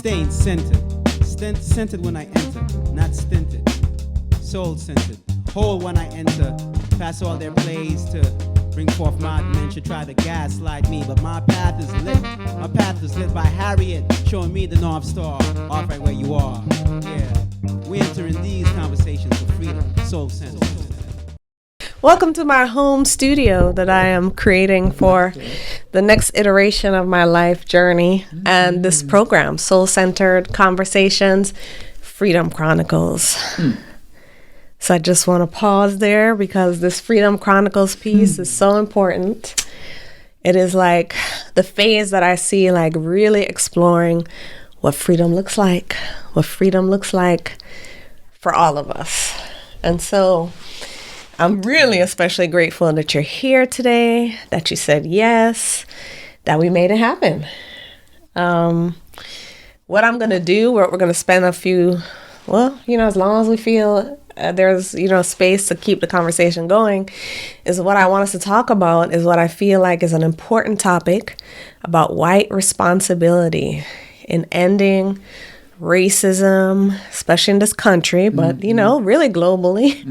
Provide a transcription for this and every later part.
staying centered. Centered when I enter, not stinted. Soul-centered. Whole when I enter. Pass all their plays to bring forth my men should try to gaslight me, but my path is lit. My path is lit by Harriet, showing me the North Star, off right where you are. Yeah, we entering these conversations for freedom, soul-centered. Welcome to my home studio that I am creating for the next iteration of my life journey and this program, Soul-Centered Conversations, Freedom Chronicles. So I just want to pause there because this Freedom Chronicles piece is so important. It is like the phase that I see like really exploring what freedom looks like for all of us. And so I'm really especially grateful that you're here today, that you said yes, that we made it happen. What I'm going to do, we're going to spend a few, as long as we feel there's, space to keep the conversation going, is what I want us to talk about is what I feel like is an important topic about white responsibility in ending racism, especially in this country, but, really globally.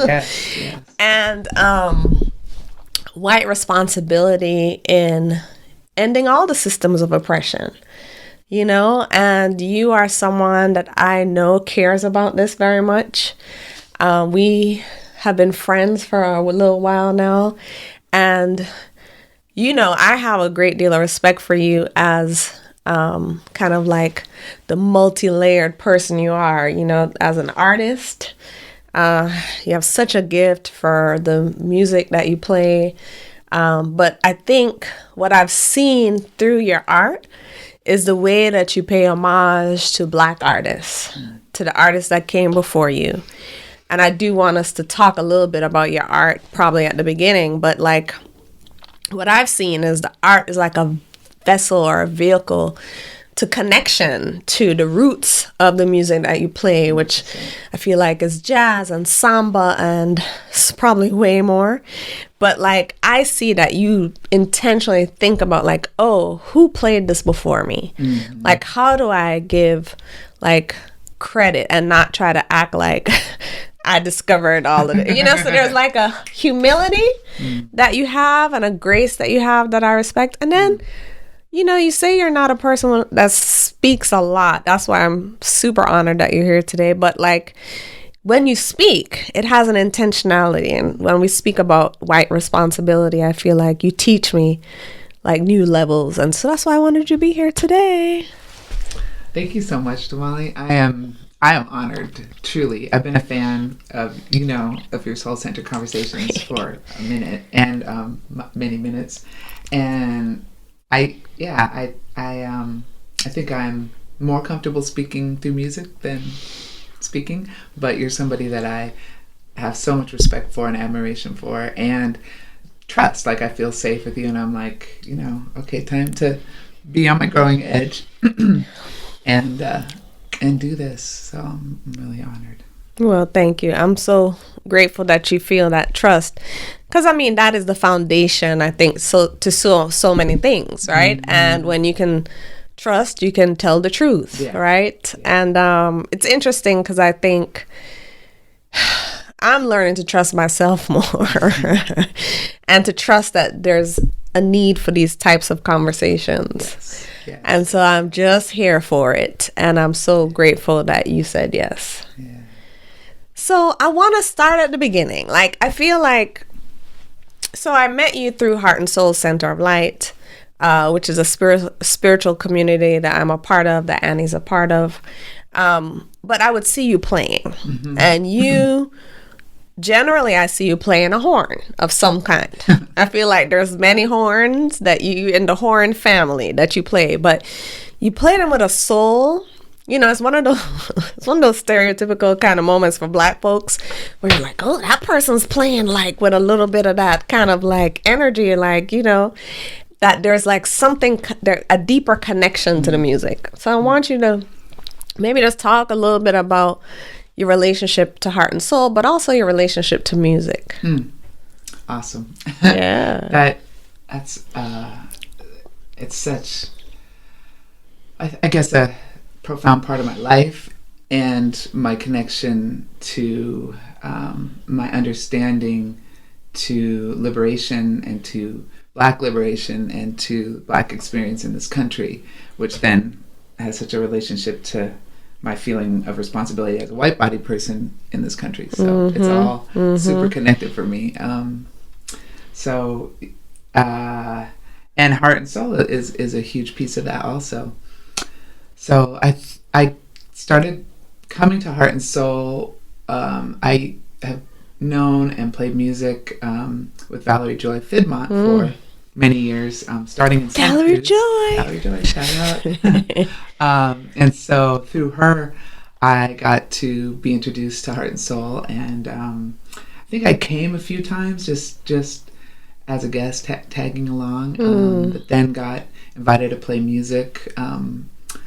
Yes. And white responsibility in ending all the systems of oppression. And you are someone that I know cares about this very much. We have been friends for a little while now. And, I have a great deal of respect for you as kind of like the multi-layered person you are, as an artist. You have such a gift for the music that you play. But I think what I've seen through your art is the way that you pay homage to Black artists, to the artists that came before you. And I do want us to talk a little bit about your art probably at the beginning, but like what I've seen is the art is like a vessel or a vehicle to connection to the roots of the music that you play, which I feel like is jazz and samba and probably way more. But like, I see that you intentionally think about like, oh, who played this before me? Like, how do I give like credit and not try to act like I discovered all of it? So there's like a humility that you have and a grace that you have that I respect. And then, you say you're not a person that speaks a lot. That's why I'm super honored that you're here today. But like, when you speak, it has an intentionality. And when we speak about white responsibility, I feel like you teach me like new levels. And so that's why I wanted you to be here today. Thank you so much, Damali. I am honored, truly. I've been a fan of, of your Soul-Centered Conversations for a minute and many minutes. And I think I'm more comfortable speaking through music than speaking, but you're somebody that I have so much respect for and admiration for and trust. Like, I feel safe with you, and I'm like, okay, time to be on my growing edge and do this. So I'm really honored. Well, thank you. I'm so grateful that you feel that trust, because that is the foundation, I think, so many things, right? And when you can trust, you can tell the truth, right? And it's interesting because I think I'm learning to trust myself more and to trust that there's a need for these types of conversations. Yes. And so I'm just here for it, and I'm so grateful that you said yes. Yeah. So I want to start at the beginning. Like, I feel like, so I met you through Heart and Soul Center of Light, which is a spiritual community that I'm a part of, that Annie's a part of. But I would see you playing, and you, generally I see you playing a horn of some kind. I feel like there's many horns that you, in the horn family, that you play, but you play them with a soul. It's one of those stereotypical kind of moments for Black folks where you're like, oh, that person's playing like with a little bit of that kind of like energy, like, that there's like something, a deeper connection to the music. So I want you to maybe just talk a little bit about your relationship to Heart and Soul, but also your relationship to music. Awesome. Yeah. That's it's such I guess a profound part of my life and my connection to my understanding to liberation and to Black liberation and to Black experience in this country, which then has such a relationship to my feeling of responsibility as a white-bodied person in this country. So it's all super connected for me. And heart and soul is a huge piece of that also. So I started coming to Heart and Soul. I have known and played music with Valerie Joy Fidmont for many years, starting in Valerie Joy. Valerie Joy, shout out. And so through her, I got to be introduced to Heart and Soul, and I think I came a few times just as a guest, tagging along, but then got invited to play music.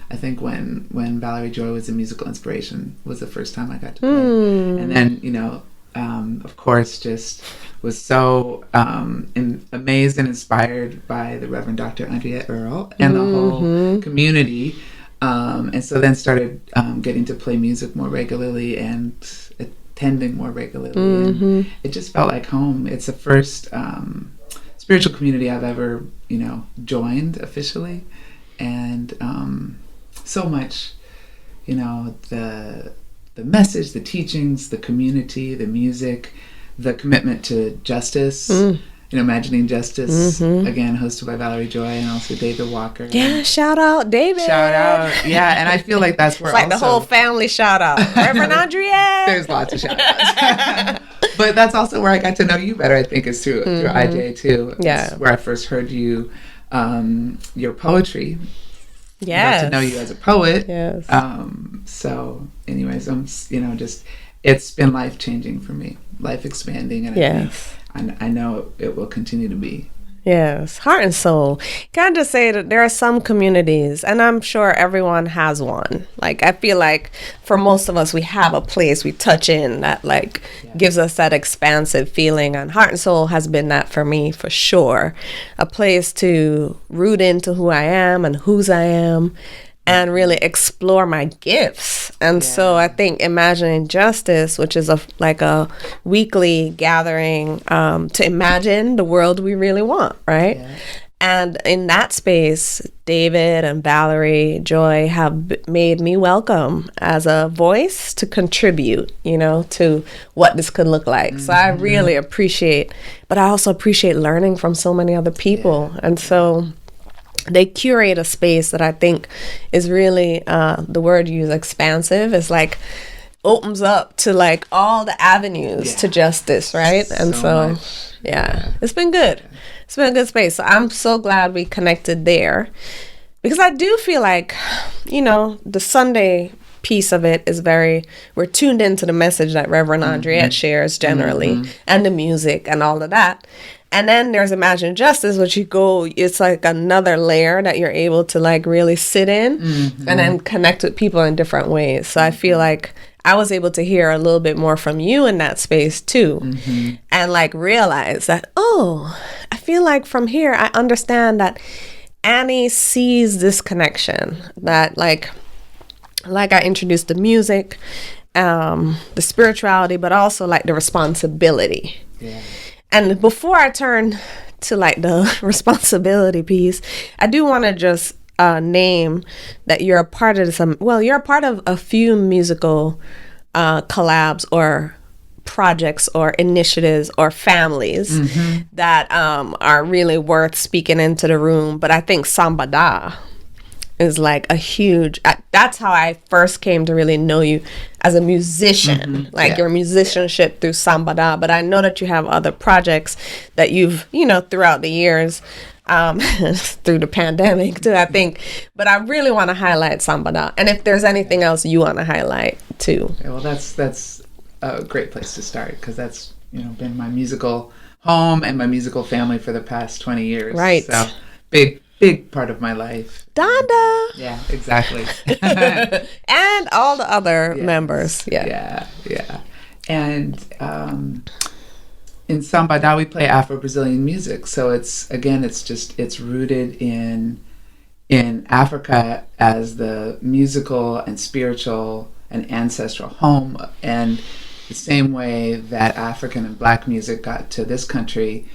I think when Valerie Joy was a musical inspiration was the first time I got to play. And then, of course, just was so amazed and inspired by the Reverend Dr. Andrea Earl and the whole community. And so then started getting to play music more regularly and attending more regularly. And it just felt like home. It's the first spiritual community I've ever, joined officially. And so much, the message, the teachings, the community, the music, the commitment to justice, Imagining Justice, again, hosted by Valerie Joy and also David Walker. Yeah, shout out, David. Shout out. Yeah, and I feel like that's where it's like the whole family shout out. Reverend Andrea. There's lots of shout outs. But that's also where I got to know you better, I think, is through IJ, too. Yeah. It's where I first heard you, your poetry. Yes. Got to know you as a poet. Yes. So, anyways, it's been life changing for me, life expanding, and I know it will continue to be. Yes, Heart and Soul. Can I just say that there are some communities, and I'm sure everyone has one. Like, I feel like for most of us, we have a place we touch in that gives us that expansive feeling. And Heart and Soul has been that for me, for sure. A place to root into who I am and whose I am, and really explore my gifts. And so I think Imagining Justice, which is a weekly gathering to imagine the world we really want, right? Yeah. And in that space, David and Valerie Joy have made me welcome as a voice to contribute, to what this could look like. So I really appreciate, but I also appreciate learning from so many other people. Yeah. And so they curate a space that I think is really, the word you use, expansive, is opens up to all the avenues to justice, right? And so it's been good. It's been a good space. So I'm so glad we connected there, because I do feel like, the Sunday piece of it is we're tuned into the message that Reverend Andrea shares generally, and the music and all of that. And then there's Imagine Justice, which it's like another layer that you're able to really sit in and then connect with people in different ways. So I feel like I was able to hear a little bit more from you in that space too, and realize that, I feel like from here, I understand that Annie sees this connection, that like I introduced the music, the spirituality, but also the responsibility. Yeah. And before I turn to the responsibility piece, I do want to just name that you're a part of you're a part of a few musical collabs or projects or initiatives or families that are really worth speaking into the room. But I think Sambadá is a huge, that's how I first came to really know you as a musician, your musicianship through Sambadá. But I know that you have other projects that you've, throughout the years, through the pandemic too, I think. But I really want to highlight Sambadá. And if there's anything else you want to highlight too. Yeah, well, that's a great place to start, because that's, been my musical home and my musical family for the past 20 years. Right. So big part of my life. Donda. Yeah, exactly. And all the other members. Yeah. And in Sambadá we play Afro-Brazilian music. So it's rooted in in Africa as the musical and spiritual and ancestral home, and the same way that African and Black music got to this country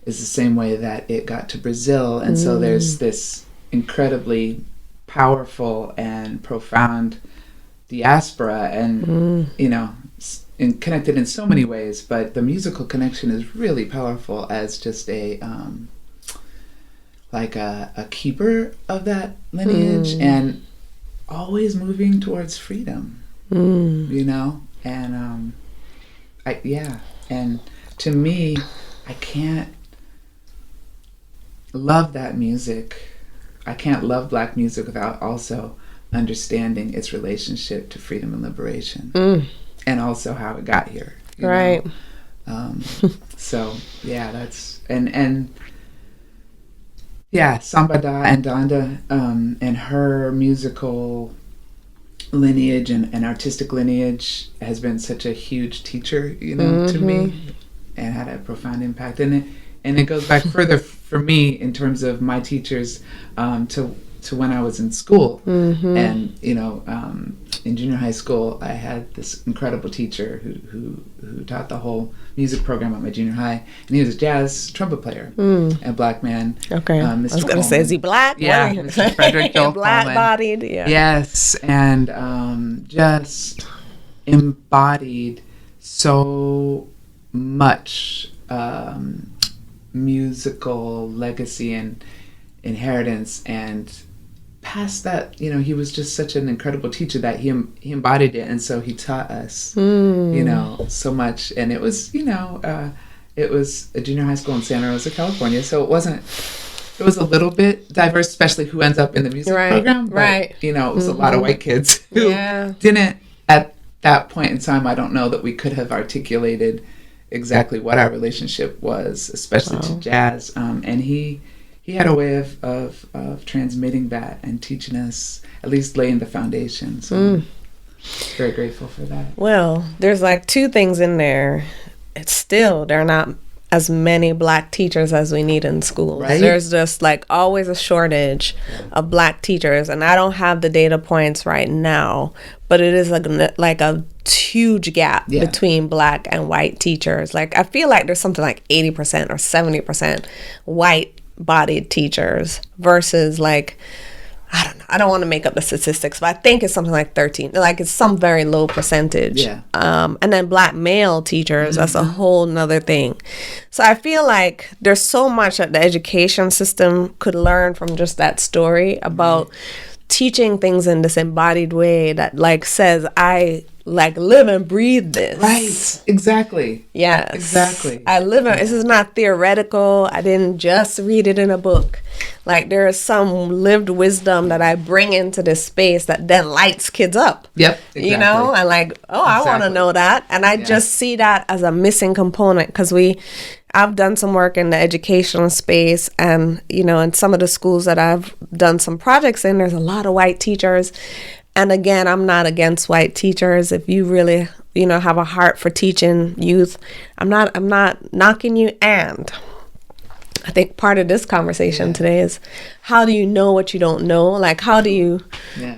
is the same way that it got to Brazil. And so there's this incredibly powerful and profound diaspora, and you know, connected in so many ways, but the musical connection is really powerful as just a like a keeper of that lineage, and always moving towards freedom, you know. And and to me, I can't love that music. I can't love Black music without also understanding its relationship to freedom and liberation, and also how it got here. You right. know? So yeah, that's and yeah, Sambadá and Donda, and her musical lineage and artistic lineage has been such a huge teacher, you know, to me, and had a profound impact. And it goes back further for me in terms of my teachers, to when I was in school, and you know, in junior high school, I had this incredible teacher who taught the whole music program at my junior high, and he was a jazz trumpet player, a Black man. Okay, Mr. I was gonna Coleman. say, is he Black? Yeah, Mr. Frederick Joel Black-bodied. Yeah. Yes, and just embodied so much musical legacy and inheritance, and past that, you know, he was just such an incredible teacher that he embodied it, and so he taught us, you know, so much. And it was, you know, it was a junior high school in Santa Rosa, California, so it was a little bit diverse, especially who ends up in the music program. But, you know, it was a lot of white kids who didn't, at that point in time, I don't know that we could have articulated exactly what our relationship was, especially to jazz. And he had a way of transmitting that and teaching us, at least laying the foundation. So very grateful for that. Well, there's like two things in there. It's still, there are not as many Black teachers as we need in schools. Right? There's just like always a shortage of Black teachers, and I don't have the data points right now, but it is like a huge gap between Black and white teachers. Like I feel like there's something like 80% or 70% white-bodied teachers versus like, I don't know, I don't want to make up the statistics, but I think it's something like 13, like it's some very low percentage. Yeah. And then Black male teachers, that's a whole nother thing. So I feel like there's so much that the education system could learn from just that story about teaching things in this embodied way that like says, I like live and breathe this. Right. Exactly. Yes. Exactly. I live it. This is not theoretical. I didn't just read it in a book. Like there is some lived wisdom that I bring into this space that then lights kids up. Yep. Exactly. You know, and like, I want to know that. And I just see that as a missing component because I've done some work in the educational space, and, you know, in some of the schools that I've done some projects in, there's a lot of white teachers. And again, I'm not against white teachers. If you really, you know, have a heart for teaching youth, I'm not knocking you. And I think part of this conversation today is, how do you know what you don't know? Like, how do you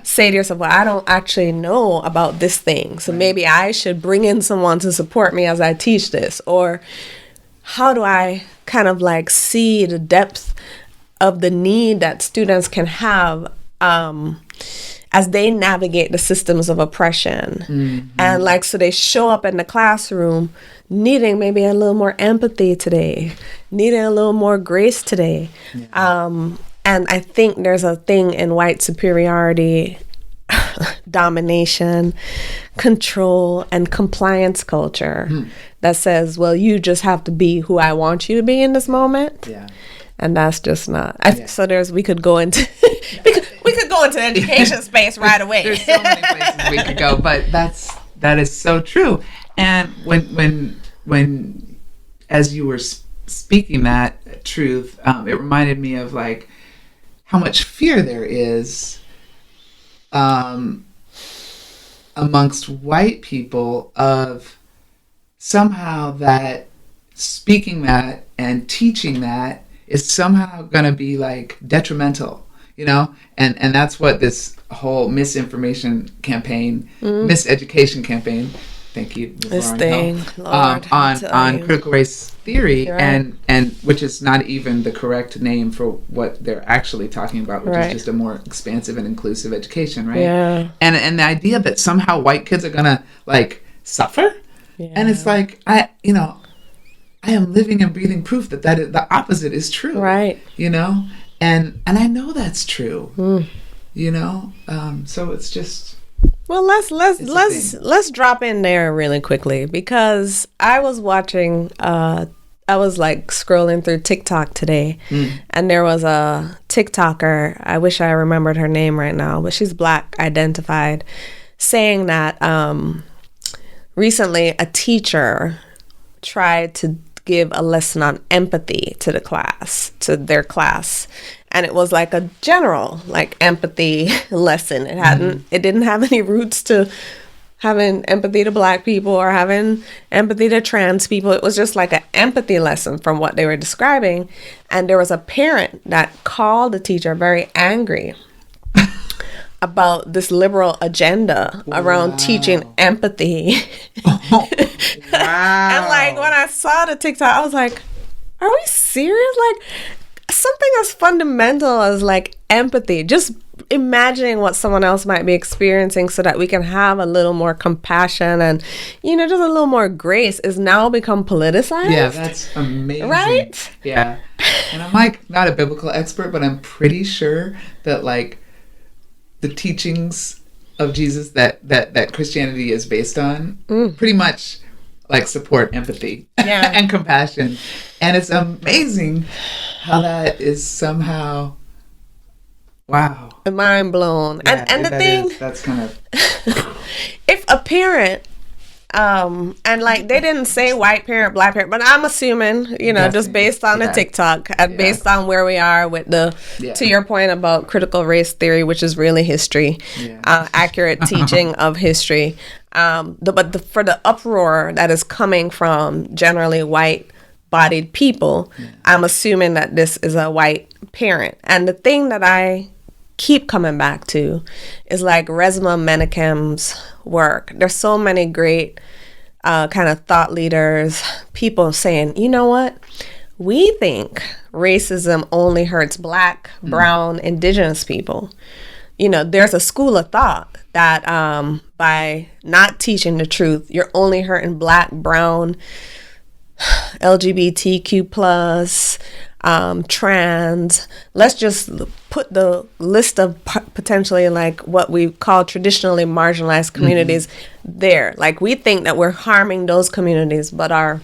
say to yourself, well, I don't actually know about this thing, so maybe I should bring in someone to support me as I teach this? Or how do I kind of like see the depth of the need that students can have as they navigate the systems of oppression? And like, so they show up in the classroom needing maybe a little more empathy today, needing a little more grace today. And I think there's a thing in white superiority, domination, control, and compliance culture that says, well, you just have to be who I want you to be in this moment. And that's just not. So we could go into we could go into the education space right away. There's so many places we could go, but that is so true. And when as you were speaking that truth, it reminded me of like how much fear there is amongst white people of somehow that speaking that and teaching that is somehow going to be like detrimental, you know, and that's what this whole misinformation campaign, miseducation campaign. Thank you. This thing, Lord, on critical race theory, right. and which is not even the correct name for what they're actually talking about, which right. is just a more expansive and inclusive education, right? Yeah. And the idea that somehow white kids are gonna like suffer, and it's like I am living and breathing proof that is, the opposite is true, right? You know, and I know that's true, you know. So it's just. Well, let's drop in there really quickly, because I was watching. I was like scrolling through TikTok today, and there was a TikToker. I wish I remembered her name right now, but she's Black identified, saying that recently a teacher tried to give a lesson on empathy to their class, and it was like a general like empathy lesson. It didn't have any roots to having empathy to Black people or having empathy to trans people. It was just like an empathy lesson from what they were describing. And there was a parent that called the teacher very angry about this liberal agenda around teaching empathy. Wow. And like when I saw the TikTok, I was like, are we serious? Like something as fundamental as like empathy, just imagining what someone else might be experiencing so that we can have a little more compassion and, you know, just a little more grace, is now become politicized. Yeah, that's amazing. Right? Yeah. And I'm like not a biblical expert, but I'm pretty sure that like the teachings of Jesus that Christianity is based on pretty much like support empathy and compassion. And it's amazing how that is somehow, wow. Mind blown. Yeah, and the thing, that's kind of, if a parent, and like they didn't say white parent, Black parent, but I'm assuming, you know, just based on the TikTok and based on where we are with to your point about critical race theory, which is really history, accurate teaching of history. But for the uproar that is coming from generally white-bodied people, I'm assuming that this is a white parent. And the thing that I keep coming back to is like Resmaa Menakem's work. There's so many great kind of thought leaders, people saying, you know what? We think racism only hurts Black, brown, Indigenous people. You know, there's a school of thought that by not teaching the truth, you're only hurting Black, brown, LGBTQ plus, trans. Let's just put the list of potentially like what we call traditionally marginalized communities there. Like we think that we're harming those communities, but our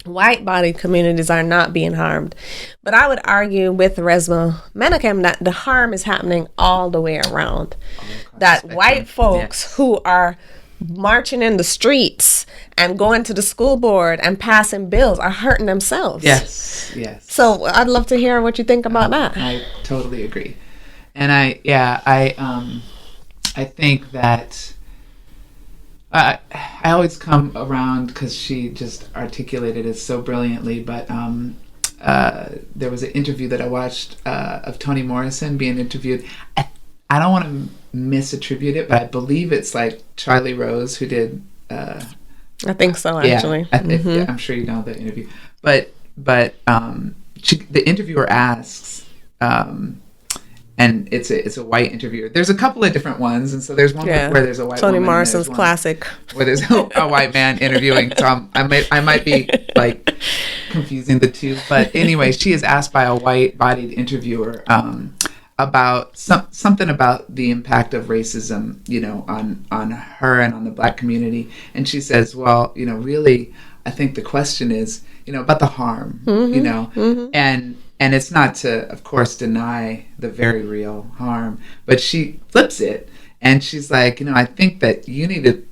white-bodied communities are not being harmed. But I would argue with Resmaa Menakem that the harm is happening all the way around. That white folks who are marching in the streets and going to the school board and passing bills are hurting themselves. Yes. So I'd love to hear what you think about that. I totally agree. And I think that I always come around because she just articulated it so brilliantly, but there was an interview that I watched of Toni Morrison being interviewed. I don't want to misattribute it, but I believe it's like Charlie Rose who did. I think so, actually. Yeah, I'm sure you know the interview, but the interviewer asks, and it's a white interviewer. There's a couple of different ones, and so there's one where there's a white Toni woman, Morrison's classic, where there's a white man interviewing Tom. I might be like confusing the two, but anyway, she is asked by a white-bodied interviewer about something about the impact of racism, you know, on her and on the Black community, and she says, well, you know, really, I think the question is, you know, about the harm, you know, and it's not to, of course, deny the very real harm, but she flips it and she's like, you know, I think that you need to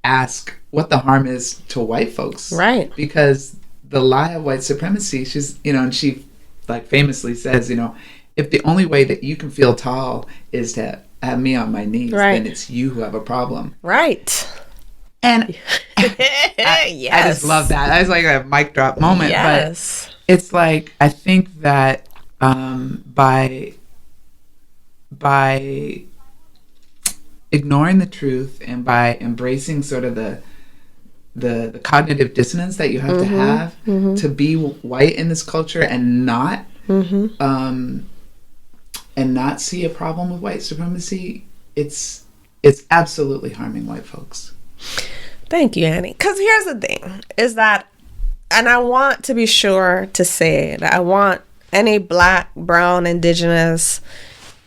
ask what the harm is to white folks, right? Because the lie of white supremacy, she's, you know, and she like famously says, you know, if the only way that you can feel tall is to have me on my knees, then it's you who have a problem, right? And I just love that. That was like a mic drop moment. But it's like, I think that by by ignoring the truth and by embracing sort of the cognitive dissonance that you have to have to be white in this culture and not see a problem with white supremacy, it's absolutely harming white folks. Thank you, Annie. Because here's the thing, is that, and I want to be sure to say that I want any Black, brown, Indigenous,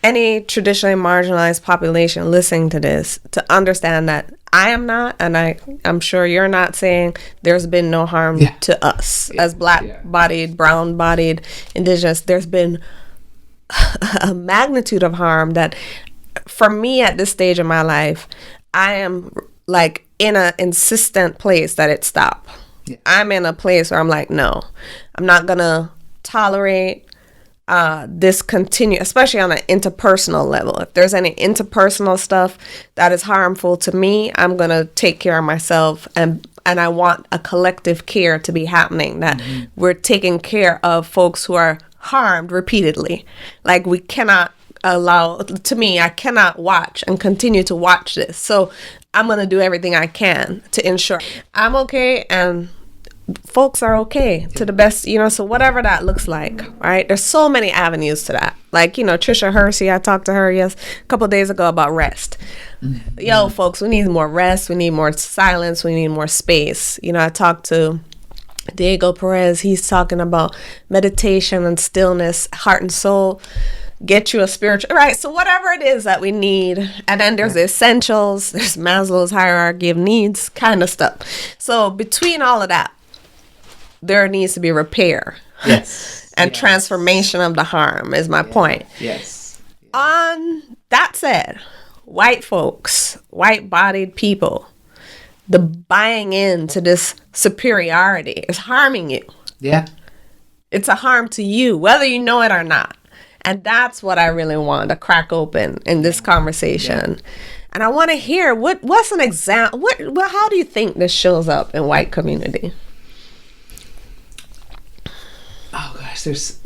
any traditionally marginalized population listening to this to understand that I am not, and I'm sure you're not, saying there's been no harm to us as Black-bodied, brown-bodied, Indigenous. There's been a magnitude of harm that, for me at this stage of my life, I am like in an insistent place that it stop. Yeah. I'm in a place where I'm like, no, I'm not gonna tolerate this continue, especially on an interpersonal level. If there's any interpersonal stuff that is harmful to me, I'm gonna take care of myself, and I want a collective care to be happening, that we're taking care of folks who are harmed repeatedly. Like, we cannot allow, to me, I cannot watch and continue to watch this. So I'm gonna do everything I can to ensure I'm okay and folks are okay to the best, so whatever that looks like, right? There's so many avenues to that. Like, Trisha Hersey, I talked to her a couple of days ago about rest. Yo, folks, we need more rest. We need more silence. We need more space. I talked to Diego Perez. He's talking about meditation and stillness, heart and soul. Get you a spiritual, right? So whatever it is that we need. And then there's the essentials. There's Maslow's hierarchy of needs kind of stuff. So between all of that, there needs to be repair. Yes. And transformation of the harm is my point. Yes. On that said, white folks, white-bodied people, the buying into this superiority is harming you. Yeah. It's a harm to you, whether you know it or not. And that's what I really want to crack open in this conversation. Yeah. And I want to hear, what's an example, how do you think this shows up in white community? Oh gosh, there's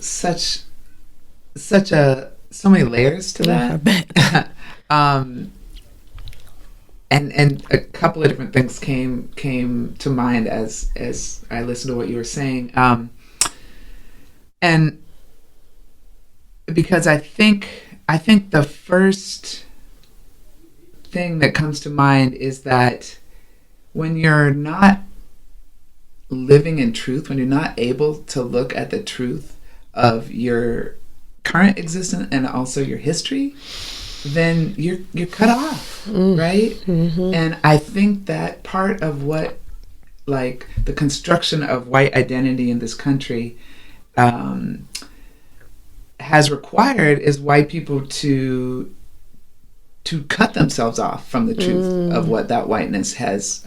so many layers to that. I bet. And a couple of different things came to mind as I listened to what you were saying. And because I think the first thing that comes to mind is that when you're not living in truth, when you're not able to look at the truth of your current existence and also your history, then you're cut off, right? Mm-hmm. And I think that part of what, like, the construction of white identity in this country has required is white people to cut themselves off from the truth of what that whiteness has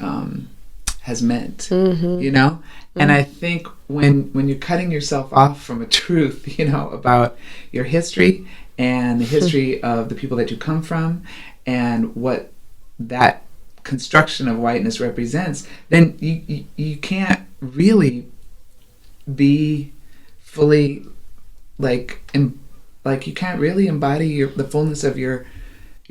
meant, And I think when you're cutting yourself off from a truth, about your history and the history of the people that you come from and what that construction of whiteness represents, then you can't really be fully you can't really embody the fullness of your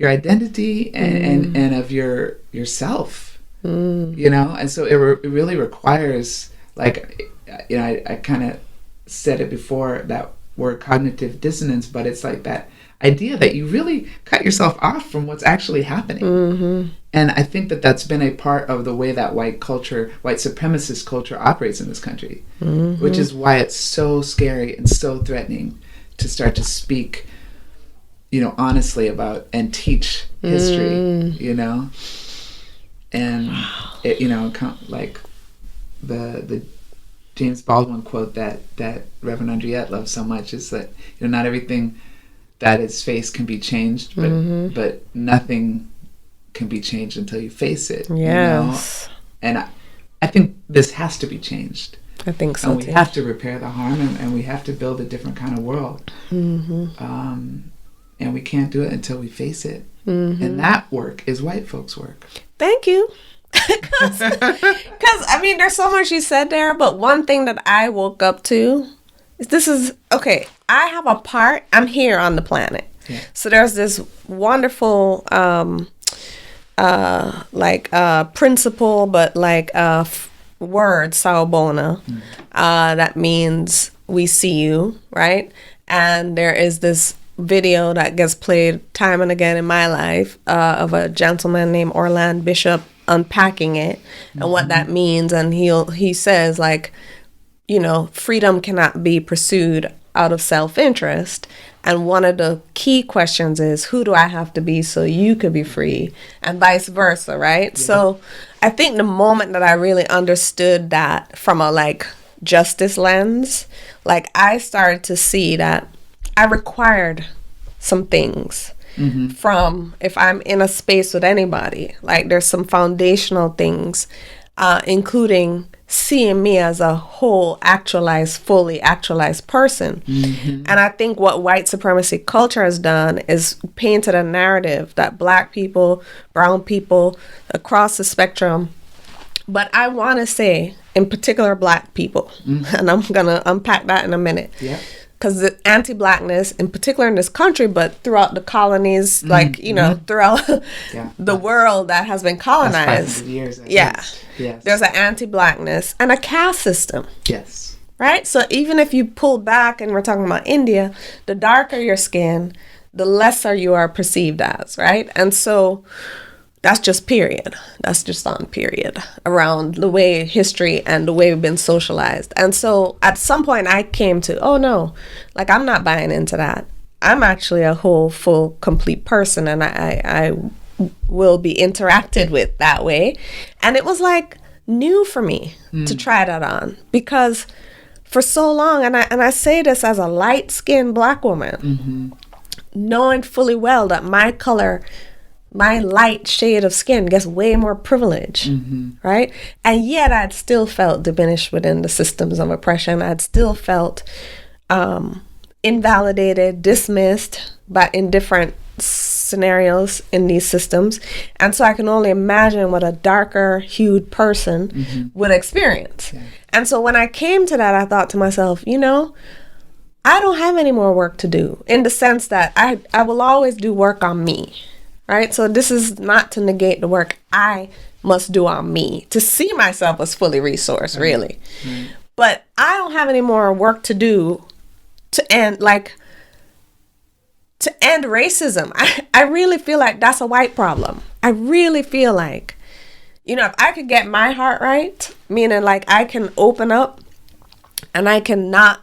identity and of yourself, and so it really requires, I kind of said it before, that word cognitive dissonance, but it's like that idea that you really cut yourself off from what's actually happening. And I think that that's been a part of the way that white supremacist culture operates in this country, which is why it's so scary and so threatening to start to speak, honestly about and teach history, and it, like the James Baldwin quote that Reverend Andriette loves so much is that not everything that is faced can be changed, but nothing can be changed until you face it. Yes. And I think this has to be changed. I think so. And we have to repair the harm, and we have to build a different kind of world. And we can't do it until we face it. And that work is white folks' work. Thank you. Because there's so much you said there, but one thing that I woke up to is I have a part, I'm here on the planet. Yeah. So there's this wonderful principle, but word sawubona, that means we see you, right? And there is this video that gets played time and again in my life of a gentleman named Orland Bishop unpacking it and what that means. And he says, like, you know, freedom cannot be pursued out of self-interest. And one of the key questions is, who do I have to be so you could be free? And vice versa, right? Yeah. So I think the moment that I really understood that from a like justice lens, like I started to see that I required some things from, if I'm in a space with anybody, like there's some foundational things, including seeing me as a whole, actualized, fully actualized person. And I think what white supremacy culture has done is painted a narrative that Black people, brown people, across the spectrum, but I want to say, in particular, Black people, and I'm going to unpack that in a minute. Yeah. Because the anti-Blackness, in particular in this country, but throughout the colonies, like, you know, throughout the world that has been colonized. Years, yes. There's an anti-Blackness and a caste system. Yes. Right? So even if you pull back, and we're talking about India, the darker your skin, the lesser you are perceived as, right? And so that's just period. That's just on period around the way history and the way we've been socialized. And so at some point I came to, oh no, like I'm not buying into that. I'm actually a whole, full, complete person, and I will be interacted with that way. And it was like new for me to try that on, because for so long, and I say this as a light-skinned Black woman, knowing fully well that my color, my light shade of skin gets way more privilege, right? And yet I'd still felt diminished within the systems of oppression. I'd still felt invalidated, dismissed, but in different scenarios in these systems. And so I can only imagine what a darker hued person would experience. Yeah. And so when I came to that, I thought to myself, you know, I don't have any more work to do, in the sense that I will always do work on me. Right? So this is not to negate the work I must do on me to see myself as fully resourced, really. But I don't have any more work to do to end racism. I really feel like that's a white problem. I really feel like, you know, if I could get my heart right, meaning like I can open up and I can not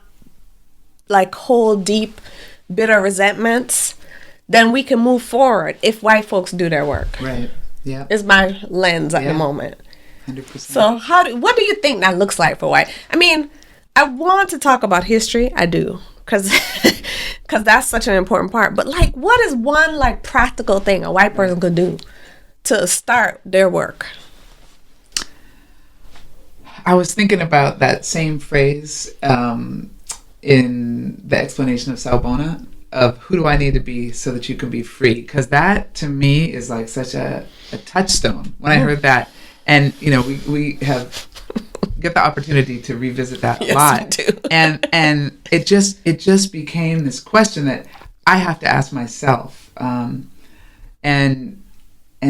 like hold deep, bitter resentments, then we can move forward if white folks do their work. Right. Yeah. Is my lens at the moment. 100%. So what do you think that looks like for white? I mean, I want to talk about history. I do. Because that's such an important part. But like, what is one like practical thing a white person could do to start their work? I was thinking about that same phrase in the explanation of Sawubona, of who do I need to be so that you can be free? Because that, to me, is like such a touchstone when I heard that. And, you know, we have get the opportunity to revisit that a lot. We do. and it just became this question that I have to ask myself. And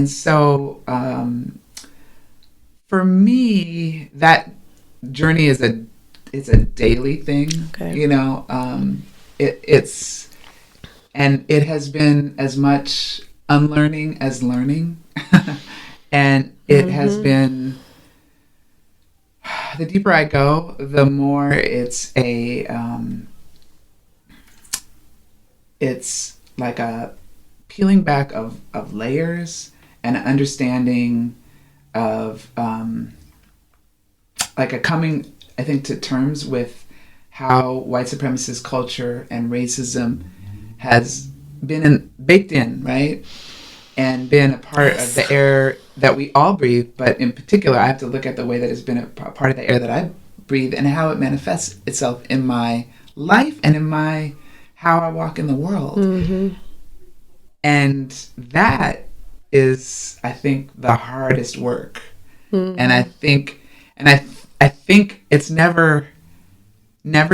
so for me, that journey is a daily thing. Okay. You know, it's and it has been as much unlearning as learning. And it has been, the deeper I go, the more it's like a peeling back of layers and an understanding of like a coming, I think, to terms with how white supremacist culture and racism has been baked in, right? And been a part of the air that we all breathe. But in particular, I have to look at the way that it's been a part of the air that I breathe and how it manifests itself in my life and in how I walk in the world. Mm-hmm. And that is, I think, the hardest work. Mm-hmm. And I think it's never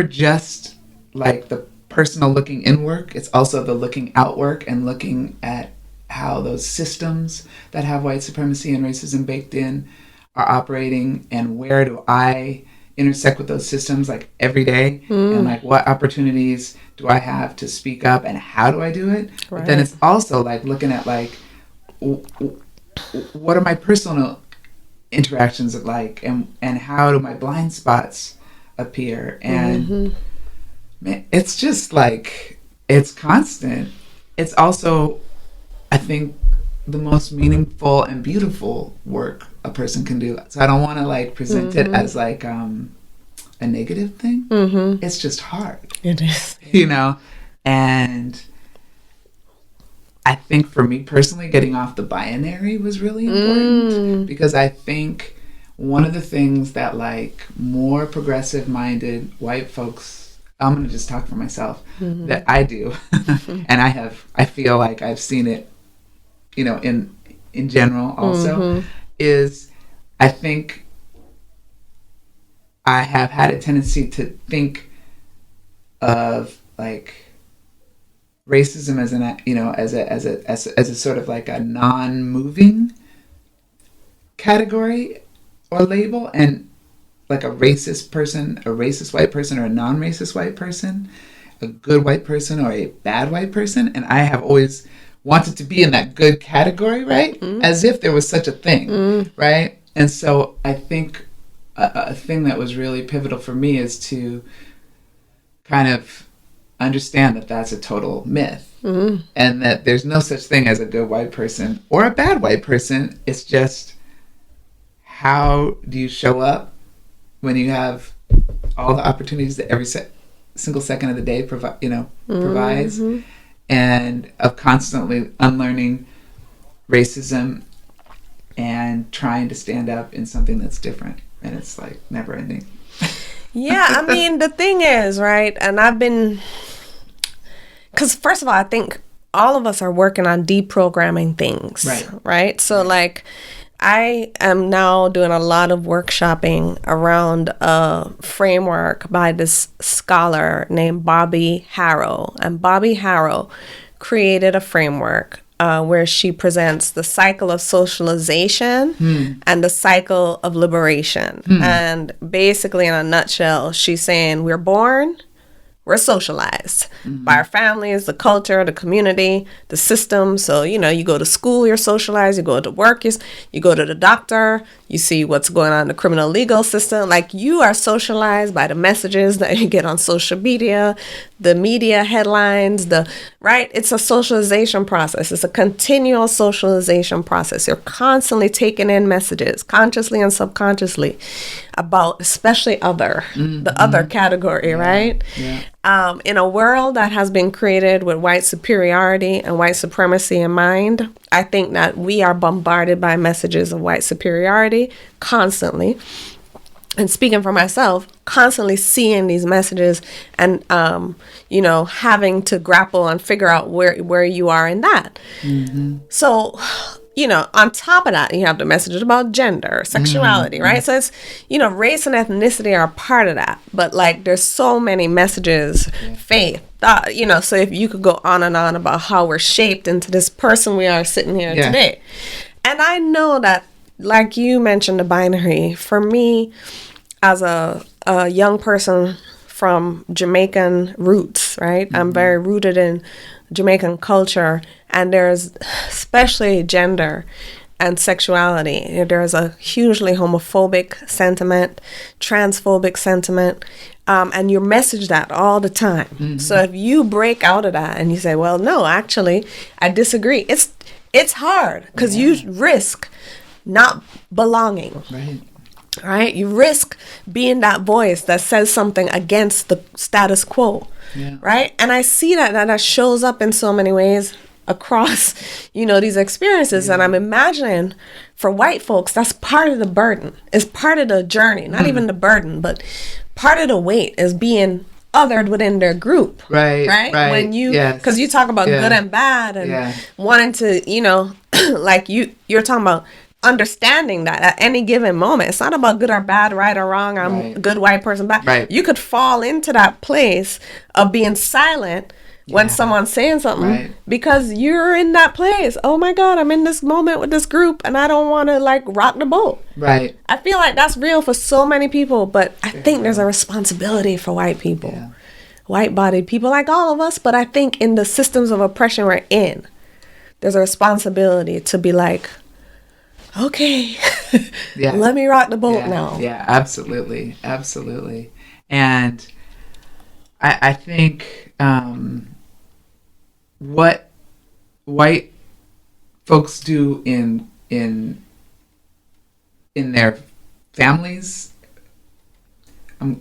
just like the personal looking inward. It's also the looking outward and looking at how those systems that have white supremacy and racism baked in are operating, and where do I intersect with those systems like every day, and like what opportunities do I have to speak up and how do I do it. Right. But then it's also like looking at like what are my personal interactions like, and how do my blind spots appear, and man, it's just like, it's constant. It's also, I think, the most meaningful and beautiful work a person can do. So I don't want to like present it as like a negative thing. It's just hard. It is. You know? And I think for me personally, getting off the binary was really important, because I think one of the things that like more progressive minded white folks, I'm going to just talk for myself, that I do, and I feel like I've seen it, you know, in general also, is I think I have had a tendency to think of like racism as an, you know, as a sort of like a non-moving category or label, and like a racist person, a racist white person, or a non-racist white person, a good white person or a bad white person, and I have always wanted to be in that good category, right? As if there was such a thing, right? And so I think a thing that was really pivotal for me is to kind of understand that that's a total myth, and that there's no such thing as a good white person or a bad white person. It's just, how do you show up when you have all the opportunities that every single second of the day provides, and of constantly unlearning racism and trying to stand up in something that's different, and it's like never ending. Yeah, I mean, the thing is, right, and I've been, because first of all, I think all of us are working on deprogramming things, right? So like, I am now doing a lot of workshopping around a framework by this scholar named Bobby Harrow. And Bobby Harrow created a framework where she presents the cycle of socialization and the cycle of liberation. And basically, in a nutshell, she's saying we're born, we're socialized by our families, the culture, the community, the system. So, you know, you go to school, you're socialized. You go to work, you go to the doctor. You see what's going on in the criminal legal system. Like, you are socialized by the messages that you get on social media, the media headlines, right? It's a socialization process. It's a continual socialization process. You're constantly taking in messages, consciously and subconsciously, about especially the other category, right? Yeah. In a world that has been created with white superiority and white supremacy in mind, I think that we are bombarded by messages of white superiority constantly. And speaking for myself, constantly seeing these messages and, you know, having to grapple and figure out where you are in that. So, you know, on top of that, you have the messages about gender, sexuality, right? So it's, you know, race and ethnicity are a part of that. But like, there's so many messages, faith, thought, you know, so if you could go on and on about how we're shaped into this person we are sitting here today. And I know that, like you mentioned, the binary, for me, as a young person from Jamaican roots, right? I'm very rooted in Jamaican culture, and there's especially gender and sexuality. There's a hugely homophobic sentiment, transphobic sentiment, and you message that all the time. So if you break out of that and you say, well, no, actually, I disagree, it's hard, because you risk not belonging. Right? You risk being that voice that says something against the status quo. Right? And I see that shows up in so many ways across, you know, these experiences. And I'm imagining for white folks, that's part of the burden. It's part of the journey, not even the burden, but part of the weight is being othered within their group. Right. When you, because you talk about good and bad and wanting to, you know, like you're talking about understanding that at any given moment, it's not about good or bad, right or wrong, I'm Right. a good white person, bad. Right. You could fall into that place of being silent when Yeah. someone's saying something Right. because you're in that place. Oh my God, I'm in this moment with this group and I don't want to like rock the boat. Right. I feel like that's real for so many people, but I think there's a responsibility for white people, Yeah. white-bodied people like all of us. But I think in the systems of oppression we're in, there's a responsibility to be like, okay, Yeah. let me rock the boat Yeah. now. Yeah, absolutely. Absolutely. And I think what white folks do in their families,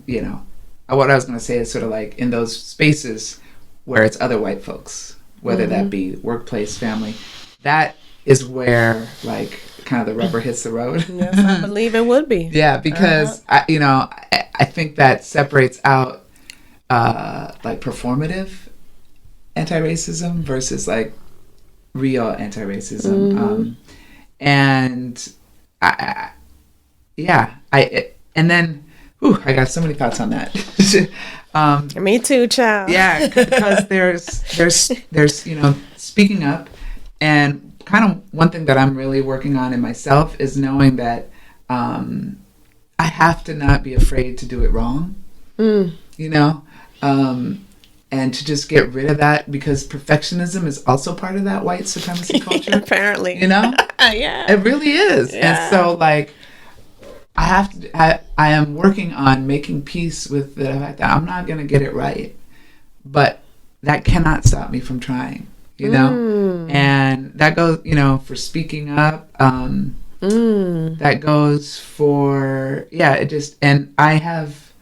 you know, what I was going to say is sort of like in those spaces where it's other white folks, whether that be workplace, family, that is where like kind of the rubber hits the road. Yes, I believe it would be. Yeah, because I think that separates out like performative anti-racism versus like real anti-racism, and and then I got so many thoughts on that. Me too, child. Yeah, because there's speaking up, and kind of one thing that I'm really working on in myself is knowing that I have to not be afraid to do it wrong, and to just get rid of that, because perfectionism is also part of that white supremacy culture. Apparently. Yeah, it really is. Yeah. And so like I am working on making peace with the fact that I'm not going to get it right, but that cannot stop me from trying, and that goes, for speaking up, that goes for, and I have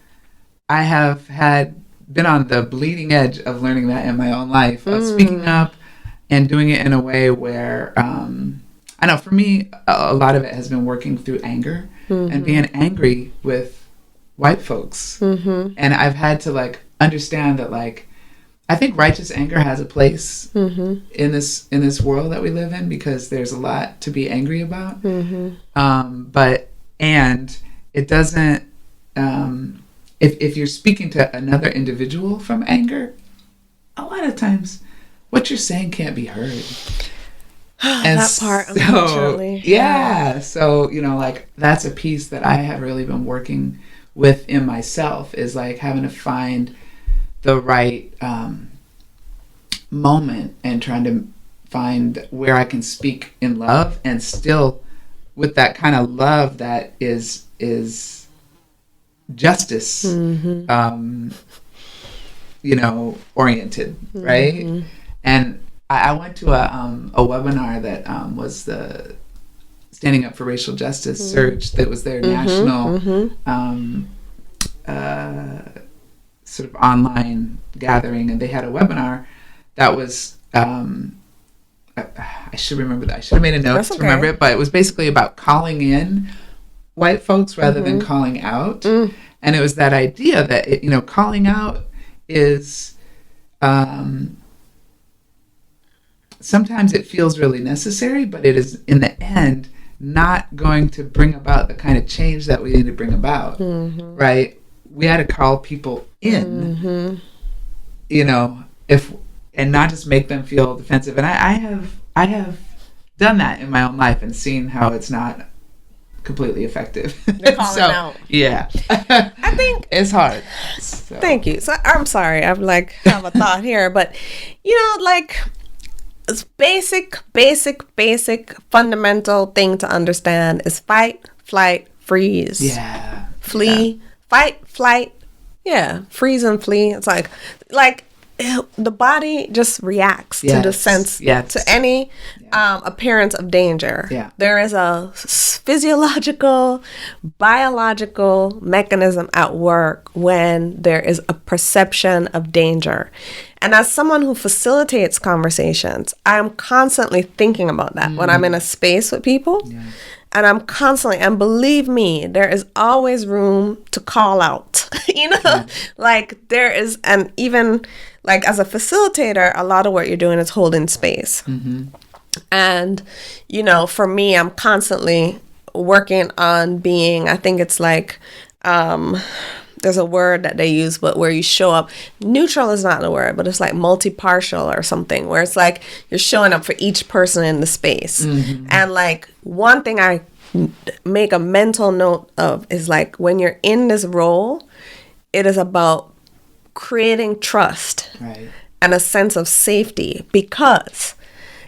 been on the bleeding edge of learning that in my own life, of speaking up and doing it in a way where, I know for me, a lot of it has been working through anger and being angry with white folks. And I've had to like understand that like, I think righteous anger has a place in this world that we live in, because there's a lot to be angry about. And it doesn't, if you're speaking to another individual from anger, a lot of times what you're saying can't be heard. And that part, unfortunately. Yeah. So, like that's a piece that I have really been working with in myself, is like having to find the right moment and trying to find where I can speak in love, and still with that kind of love that is justice, oriented, right? And I went to a webinar that was the Standing Up for Racial Justice Search, that was their national sort of online gathering, and they had a webinar that was I should remember that. I should have made a note to remember it, but it was basically about calling in white folks rather than calling out. And it was that idea that calling out is sometimes it feels really necessary, but it is in the end not going to bring about the kind of change that we need to bring about, right? We had to call people in, and not just make them feel defensive. And I have done that in my own life and seen how it's not completely effective. They're calling out. Yeah. I think it's hard. So. Thank you. So I'm sorry, I'm like have a thought here, but like it's basic fundamental thing to understand is fight, flight, freeze. Yeah. Flee, fight, flight. Yeah, freeze and flee. It's like the body just reacts to the sense, to any appearance of danger. Yeah. There is a physiological, biological mechanism at work when there is a perception of danger. And as someone who facilitates conversations, I'm constantly thinking about that when I'm in a space with people. Yeah. And I'm constantly, and believe me, there is always room to call out, like there is, and even like as a facilitator, a lot of what you're doing is holding space. And, you know, for me, I'm constantly working on being, I think it's like, there's a word that they use, but where you show up, neutral is not the word, but it's like multi-partial or something, where it's like you're showing up for each person in the space. And like one thing I make a mental note of is like when you're in this role, it is about creating trust and a sense of safety, because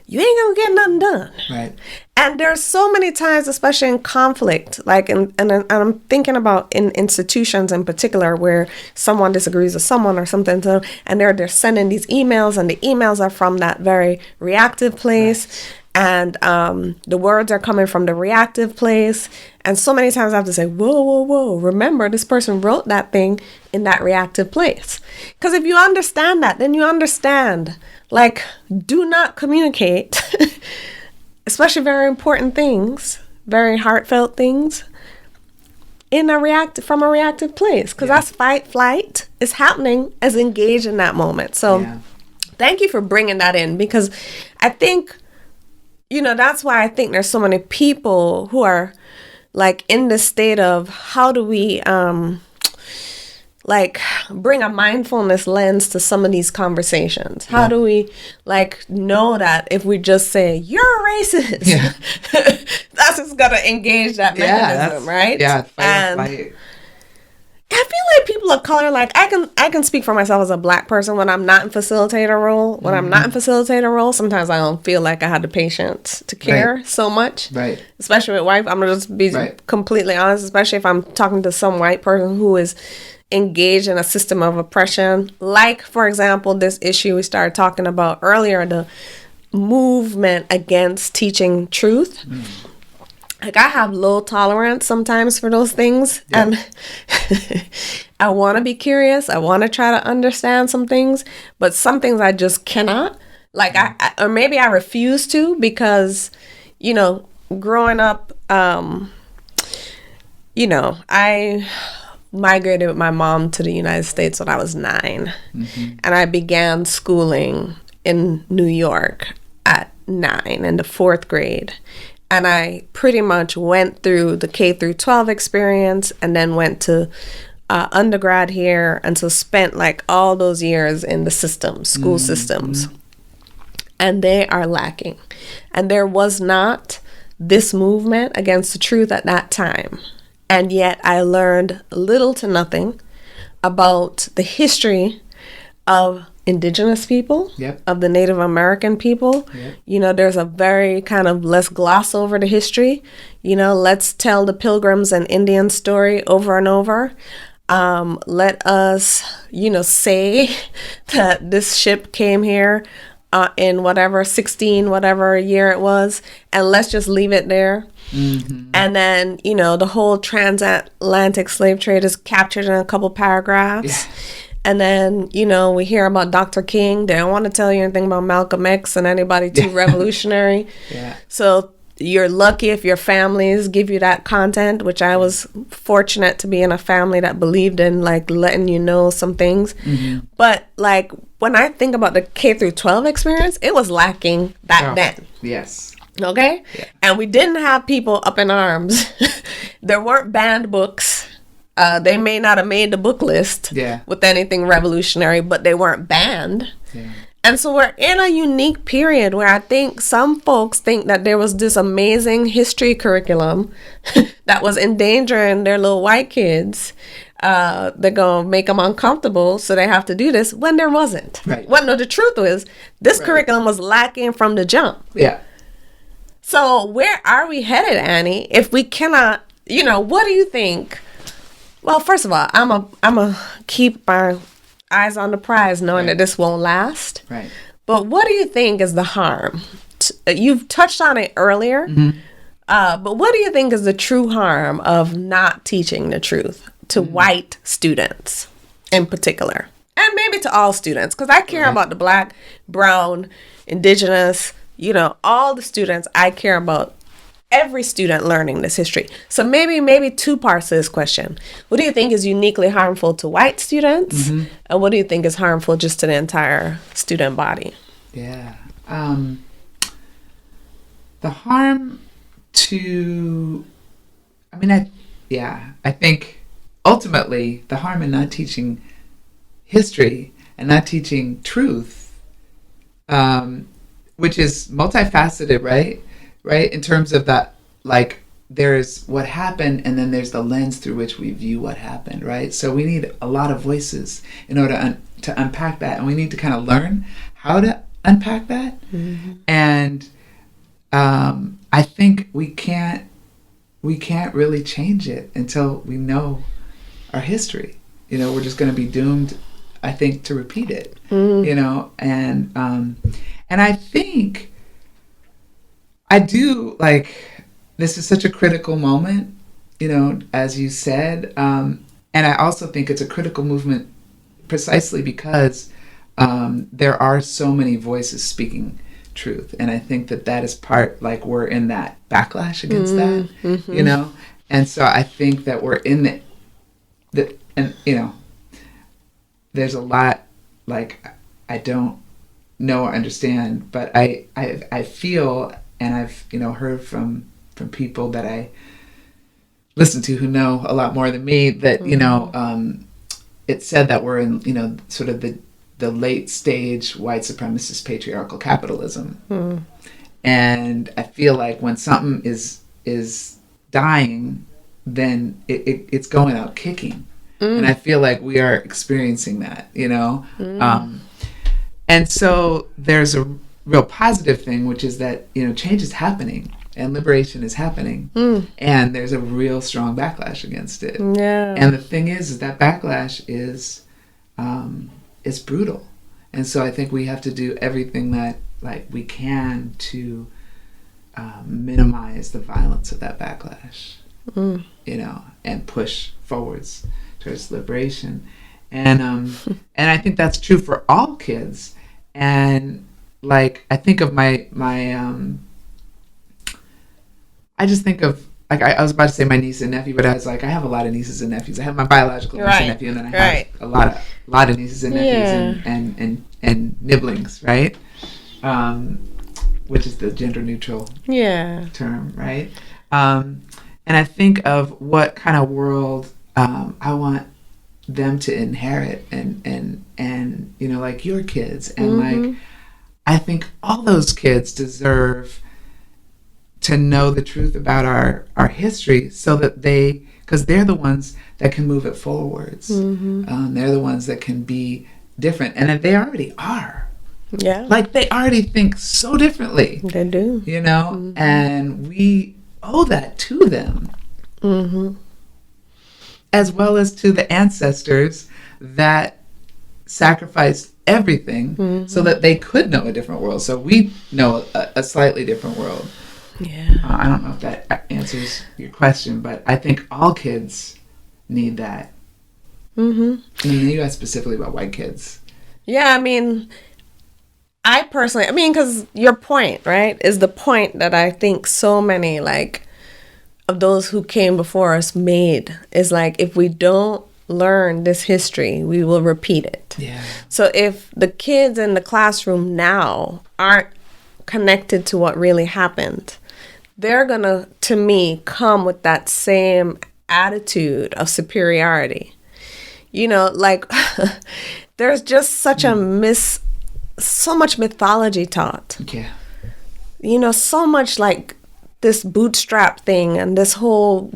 you ain't gonna get nothing done. Right. And there's so many times, especially in conflict, like, and I'm thinking about in institutions in particular, where someone disagrees with someone or something, so, and they're sending these emails, and the emails are from that very reactive place. Right. And the words are coming from the reactive place. And so many times I have to say, whoa, whoa, whoa, remember, this person wrote that thing in that reactive place. Because if you understand that, then you understand, like, do not communicate, especially very important things, very heartfelt things, from a reactive place. Because that's fight, flight is happening as engaged in that moment. So thank you for bringing that in, because I think, you know, that's why I think there's so many people who are like in this state of how do we like bring a mindfulness lens to some of these conversations? How do we like know that if we just say you're a racist, that's just gonna engage that mechanism, right? Yeah, fight. I feel like people of color, like I can speak for myself as a Black person when I'm not in facilitator role. When I'm not in facilitator role, sometimes I don't feel like I had the patience to care so much. Right. Especially with white, I'm gonna just be completely honest. Especially if I'm talking to some white person who is engaged in a system of oppression, like for example, this issue we started talking about earlier, the movement against teaching truth. Like I have low tolerance sometimes for those things, and I want to be curious. I want to try to understand some things, but some things I just cannot. Like I or maybe I refuse to, because, you know, growing up, you know, I migrated with my mom to the United States when I was 9, and I began schooling in New York at 9 in the 4th grade. And I pretty much went through the K through 12 experience, and then went to undergrad here, and so spent like all those years in the systems, school systems. And they are lacking. And there was not this movement against the truth at that time. And yet I learned little to nothing about the history of Indigenous people, of the Native American people. You know, there's a very kind of, let's gloss over the history. You know, let's tell the Pilgrims and Indians story over and over. Let us, you know, say that this ship came here in whatever, 16, whatever year it was, and let's just leave it there. And then, you know, the whole transatlantic slave trade is captured in a couple paragraphs. And then, you know, we hear about Dr. King. They don't want to tell you anything about Malcolm X and anybody too revolutionary. So you're lucky if your families give you that content, which I was fortunate to be in a family that believed in, like, letting you know some things. But, like, when I think about the K through 12 experience, it was lacking back then. Okay? And we didn't have people up in arms. There weren't banned books. They may not have made the book list with anything revolutionary, but they weren't banned. And so we're in a unique period where I think some folks think that there was this amazing history curriculum that was endangering their little white kids. They're going to make them uncomfortable, so they have to do this, when there wasn't. Well, no, the truth was, this curriculum was lacking from the jump. So where are we headed, Annie, if we cannot, you know, what do you think? Well, first of all, I'm a keep my eyes on the prize, knowing that this won't last. But what do you think is the harm? You've touched on it earlier, but what do you think is the true harm of not teaching the truth to white students in particular? And maybe to all students, because I care about the Black, brown, Indigenous, you know, all the students. I care about every student learning this history. So maybe 2 parts to this question. What do you think is uniquely harmful to white students? And what do you think is harmful just to the entire student body? the harm to, I think ultimately the harm in not teaching history and not teaching truth, which is multifaceted, right? In terms of that, like, there's what happened, and then there's the lens through which we view what happened, right? So we need a lot of voices in order to unpack that, and we need to kind of learn how to unpack that. And I think we can't really change it until we know our history. We're just going to be doomed, I think, to repeat it. And I think I do, like, this is such a critical moment, as you said. And I also think it's a critical movement precisely because there are so many voices speaking truth. And I think that is part, like, we're in that backlash against that, And so I think that we're in there's a lot, like, I don't know or understand, but I feel, and I've, heard from people that I listen to who know a lot more than me, that, it's said that we're in, sort of the late stage white supremacist patriarchal capitalism. And I feel like when something is dying, then it's going out kicking. And I feel like we are experiencing that, and so there's a real positive thing, which is that, change is happening and liberation is happening. And there's a real strong backlash against it. Yeah. And the thing is that backlash is brutal. And so I think we have to do everything that, like, we can to minimize the violence of that backlash, and push forwards towards liberation. And and I think that's true for all kids. And, like, I think of my I just think of, like, I was about to say my niece and nephew, but I was like, I have a lot of nieces and nephews. I have my biological niece and nephew, and then I have a lot of nieces and nephews and nibblings, right? Which is the gender neutral term, right? And I think of what kind of world I want them to inherit, and like your kids, and like, I think all those kids deserve to know the truth about our history, so that because they're the ones that can move it forwards. They're the ones that can be different, and that they already are. Yeah. Like, they already think so differently. They do. And we owe that to them. As well as to the ancestors that sacrificed everything so that they could know a different world. So we know a slightly different world. Yeah. I don't know if that answers your question, but I think all kids need that. And you asked specifically about white kids. Yeah, I personally, because your point, right, is the point that I think so many, like, of those who came before us made, is like, if we don't learn this history, we will repeat it. Yeah. So if the kids in the classroom now aren't connected to what really happened, they're gonna, to me, come with that same attitude of superiority. Like, there's just such so much mythology taught. Yeah. So much, like, this bootstrap thing and this whole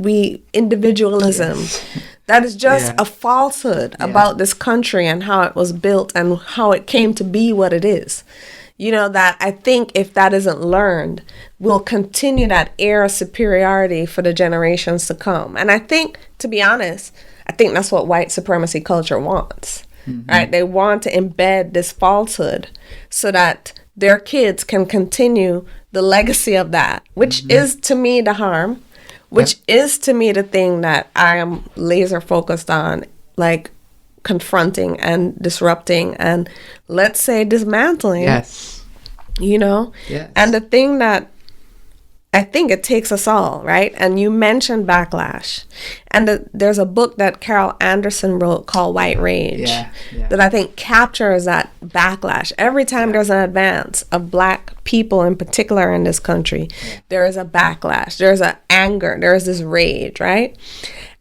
individualism. Yes. That is just a falsehood about this country and how it was built and how it came to be what it is. That I think if that isn't learned, we'll continue that air of superiority for the generations to come. And I think, to be honest, I think that's what white supremacy culture wants. Right? They want to embed this falsehood so that their kids can continue the legacy of that, which is, to me, the harm, which is, to me, the thing that I am laser focused on, like, confronting and disrupting and, let's say, dismantling. Yes. Yes. And the thing that I think it takes us all, right? And you mentioned backlash. And there's a book that Carol Anderson wrote called White Rage that I think captures that backlash. Every time there's an advance of Black people in particular in this country, there is a backlash. There's an anger. There is this rage, right?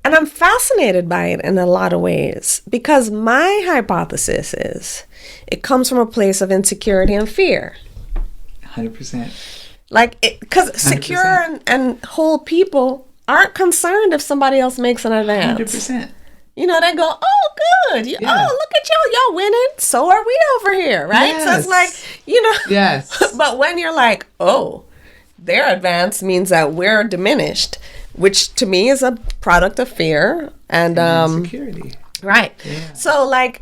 And I'm fascinated by it in a lot of ways because my hypothesis is it comes from a place of insecurity and fear. 100%. Like, because secure and whole people aren't concerned if somebody else makes an advance. 100%. You know, they go, oh, good. Oh, look at y'all winning. So are we over here, right? Yes. So it's like, you know. Yes. But when you're like, oh, their advance means that we're diminished, which to me is a product of fear and insecurity. Right. Yeah. So, like,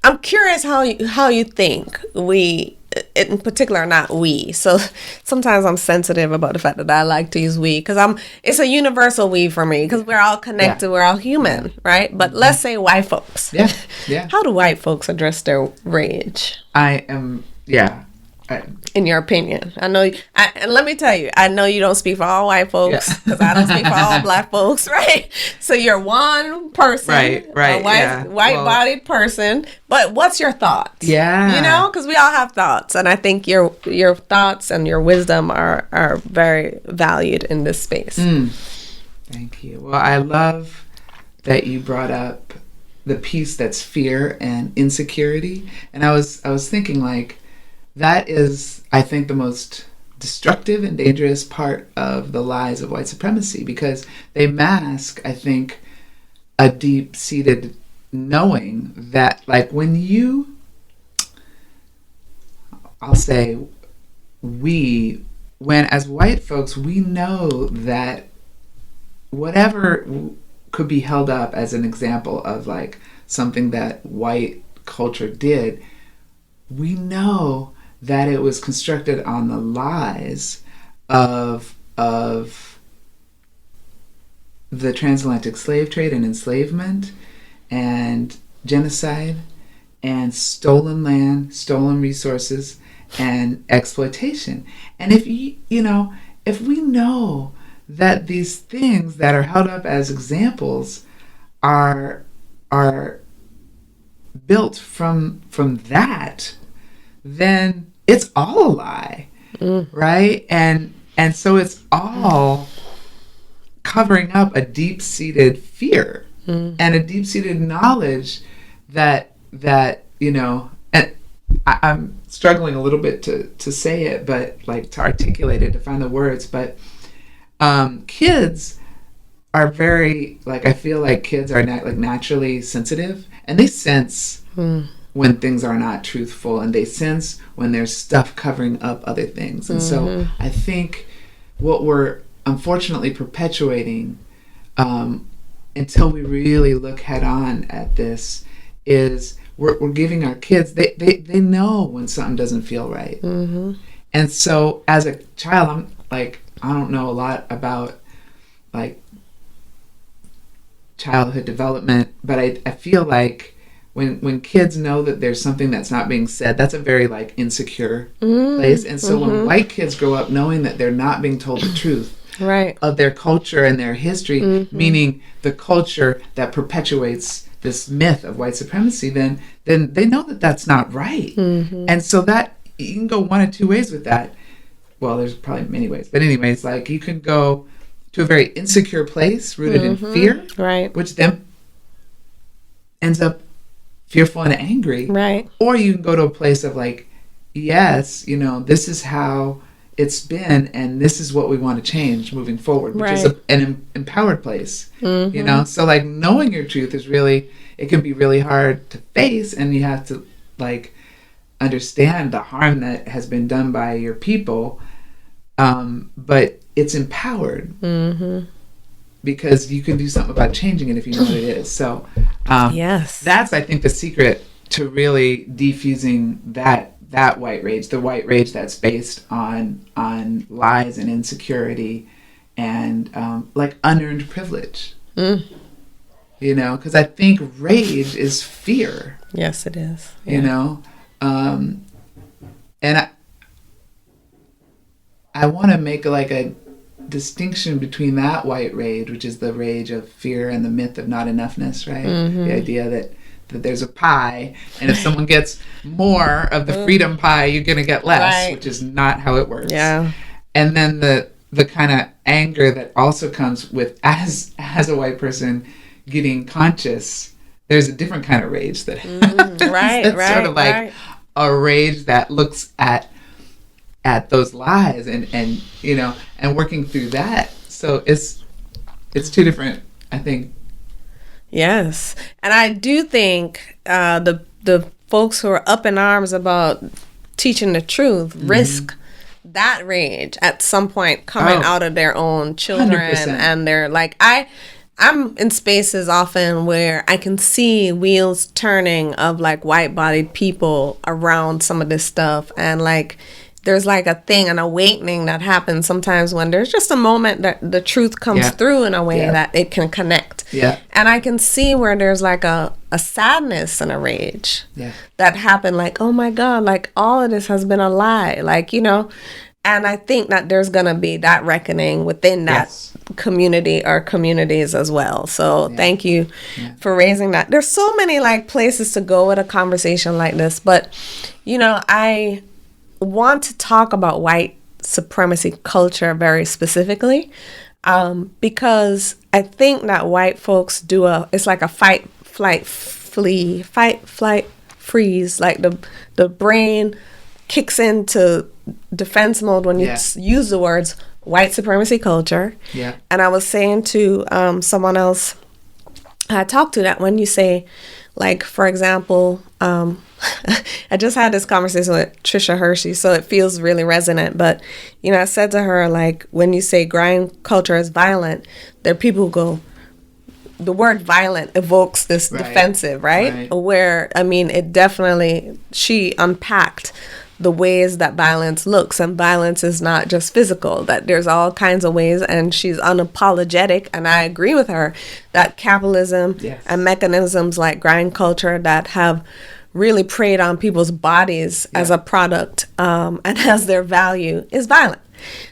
I'm curious how you think we, in particular, not we. So sometimes I'm sensitive about the fact that I like to use we because it's a universal we for me because we're all connected, we're all human, right? But let's say white folks. Yeah, yeah. How do white folks address their rage? In your opinion, I know. And let me tell you, I know you don't speak for all white folks because I don't speak for all Black folks, right? So you're one person, right, a white-bodied person. But what's your thoughts? Yeah, you know, because we all have thoughts, and I think your thoughts and your wisdom are very valued in this space. Thank you. Well, I love that you brought up the piece that's fear and insecurity, and I was thinking like. That is, I think, the most destructive and dangerous part of the lies of white supremacy because they mask, I think, a deep-seated knowing that, like, I'll say, when as white folks, we know that whatever could be held up as an example of, like, something that white culture did, we know that it was constructed on the lies of the transatlantic slave trade and enslavement and genocide and stolen land, stolen resources, and exploitation. And if if we know that these things that are held up as examples are built from that, then it's all a lie, right? And so it's all covering up a deep-seated fear and a deep-seated knowledge that and I'm struggling a little bit to say it, but like to articulate it, to find the words. But kids are very, like, I feel like kids are naturally sensitive, and they sense when things are not truthful, and they sense when there's stuff covering up other things. And so I think what we're unfortunately perpetuating until we really look head on at this is we're giving our kids, they know when something doesn't feel right. And so as a child, I'm like, I don't know a lot about like childhood development, but I feel like when kids know that there's something that's not being said, that's a very like insecure place. And so when white kids grow up knowing that they're not being told the truth of their culture and their history, meaning the culture that perpetuates this myth of white supremacy, then they know that that's not right. And so that you can go one of two ways with that. Well, there's probably many ways, but anyways, like you can go to a very insecure place rooted in fear, which then ends up fearful and angry, or you can go to a place of like, yes, this is how it's been, and this is what we want to change moving forward, which is an empowered place. So like knowing your truth is really, it can be really hard to face, and you have to like understand the harm that has been done by your people, but it's empowered because you can do something about changing it if you know what it is. So that's, I think, the secret to really defusing that white rage, the white rage that's based on lies and insecurity and like unearned privilege. Because I think rage is fear. Yes, it is. And I want to make like distinction between that white rage, which is the rage of fear and the myth of not enoughness, right? The idea that there's a pie, and if someone gets more of the freedom pie, you're going to get less, which is not how it works. Yeah. And then the kind of anger that also comes with, as a white person getting conscious, there's a different kind of rage that happens. It's sort of like a rage that looks at those lies and you know, and working through that. So it's two different, I think. Yes. And I do think the folks who are up in arms about teaching the truth risk that rage at some point coming out of their own children. 100%. And they're like, I'm in spaces often where I can see wheels turning of like white-bodied people around some of this stuff, and like there's like a thing, an awakening that happens sometimes when there's just a moment that the truth comes through in a way that it can connect. Yeah. And I can see where there's like a sadness and a rage that happened, like, oh my God, like all of this has been a lie, like, you know. And I think that there's going to be that reckoning within that community or communities as well. So thank you for raising that. There's so many like places to go with a conversation like this, but, you know, I want to talk about white supremacy culture very specifically, because I think that white folks it's like a fight, flight, freeze, like the brain kicks into defense mode when you use the words white supremacy culture. Yeah. And I was saying to someone else I talked to that when you say, like, for example, I just had this conversation with Trisha Hershey, so it feels really resonant. But, you know, I said to her, like, when you say grind culture is violent, there are people who go, the word violent evokes this defensive, right? Where, I mean, it definitely, she unpacked the ways that violence looks, and violence is not just physical, that there's all kinds of ways, and she's unapologetic, and I agree with her that capitalism and mechanisms like grind culture that have really preyed on people's bodies as a product and as their value is violent.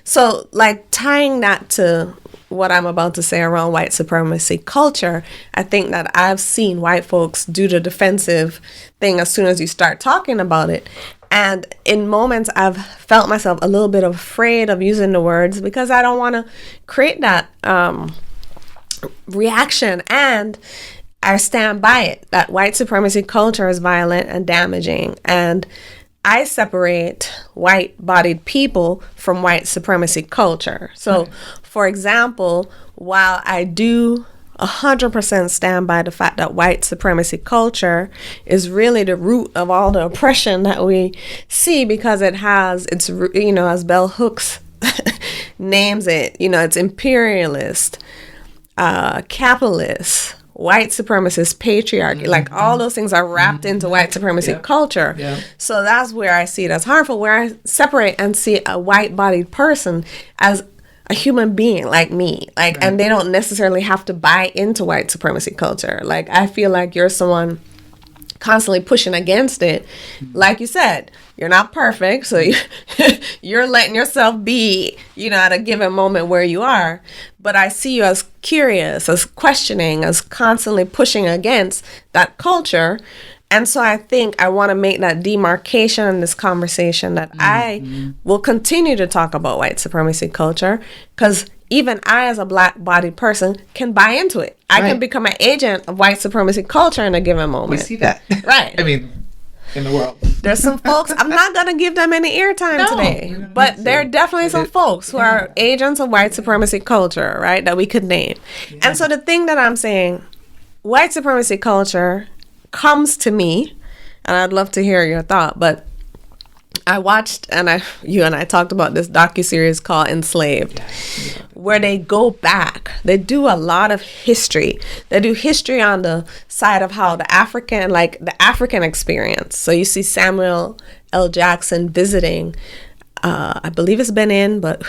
So like tying that to what I'm about to say around white supremacy culture, I think that I've seen white folks do the defensive thing as soon as you start talking about it. And in moments, I've felt myself a little bit afraid of using the words because I don't want to create that reaction. And I stand by it, that white supremacy culture is violent and damaging. And I separate white-bodied people from white supremacy culture. So, for example, while I do 100% stand by the fact that white supremacy culture is really the root of all the oppression that we see, because it has, it's, you know, as Bell Hooks names it, you know, it's imperialist, capitalist, white supremacist, patriarchy, like all those things are wrapped into white supremacy culture. So that's where I see it as harmful, where I separate and see a white-bodied person as a human being like me, like, and they don't necessarily have to buy into white supremacy culture. Like, I feel like you're someone constantly pushing against it. Like you said, you're not perfect, so you're letting yourself be, you know, at a given moment where you are. But I see you as curious, as questioning, as constantly pushing against that culture. And so I think I want to make that demarcation in this conversation that I will continue to talk about white supremacy culture, because even I, as a black-bodied person, can buy into it. I can become an agent of white supremacy culture in a given moment. We see that. Right. I mean, in the world. There's some folks, I'm not going to give them any airtime today, but there are definitely some folks who are agents of white supremacy culture, right, that we could name. And so the thing that I'm saying, white supremacy culture comes to me, and I'd love to hear your thought, but I watched, and you and I talked about this docuseries called Enslaved, where they go back. They do a lot of history. They do history on the side of how the African experience. So you see Samuel L. Jackson visiting, I believe it's Benin, but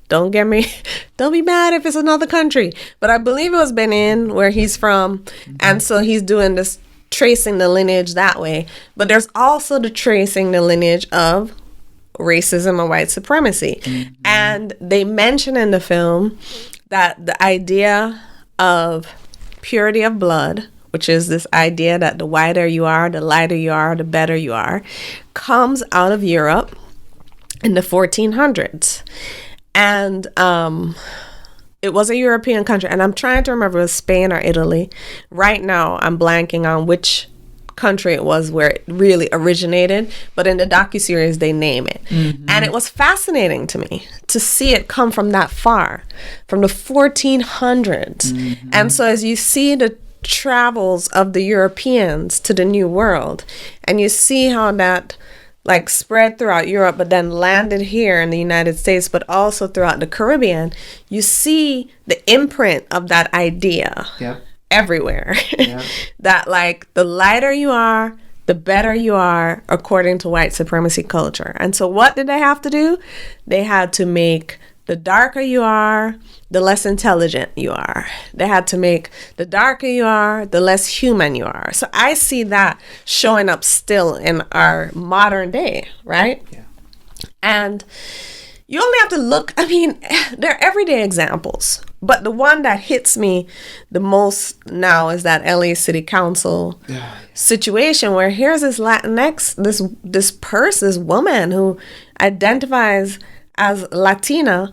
don't be mad if it's another country. But I believe it was Benin, where he's from, and so he's doing this, tracing the lineage that way. But there's also the tracing the lineage of racism and white supremacy. Mm-hmm. And they mention in the film that the idea of purity of blood, which is this idea that the whiter you are, the lighter you are, the better you are, comes out of Europe in the 1400s. And it was a European country. And I'm trying to remember if it was Spain or Italy. Right now, I'm blanking on which country it was where it really originated. But in the docuseries, they name it. Mm-hmm. And it was fascinating to me to see it come from that far, from the 1400s. Mm-hmm. And so as you see the travels of the Europeans to the New World, and you see how that like spread throughout Europe, but then landed here in the United States, but also throughout the Caribbean, you see the imprint of that idea everywhere. Yep. That like the lighter you are, the better you are, according to white supremacy culture. And so what did they have to do? They had to make the darker you are, the less intelligent you are. They had to make the darker you are, the less human you are. So I see that showing up still in our modern day, right? Yeah. And you only have to look, I mean, they're everyday examples. But the one that hits me the most now is that LA City Council situation where here's this Latinx, this woman who identifies as Latina,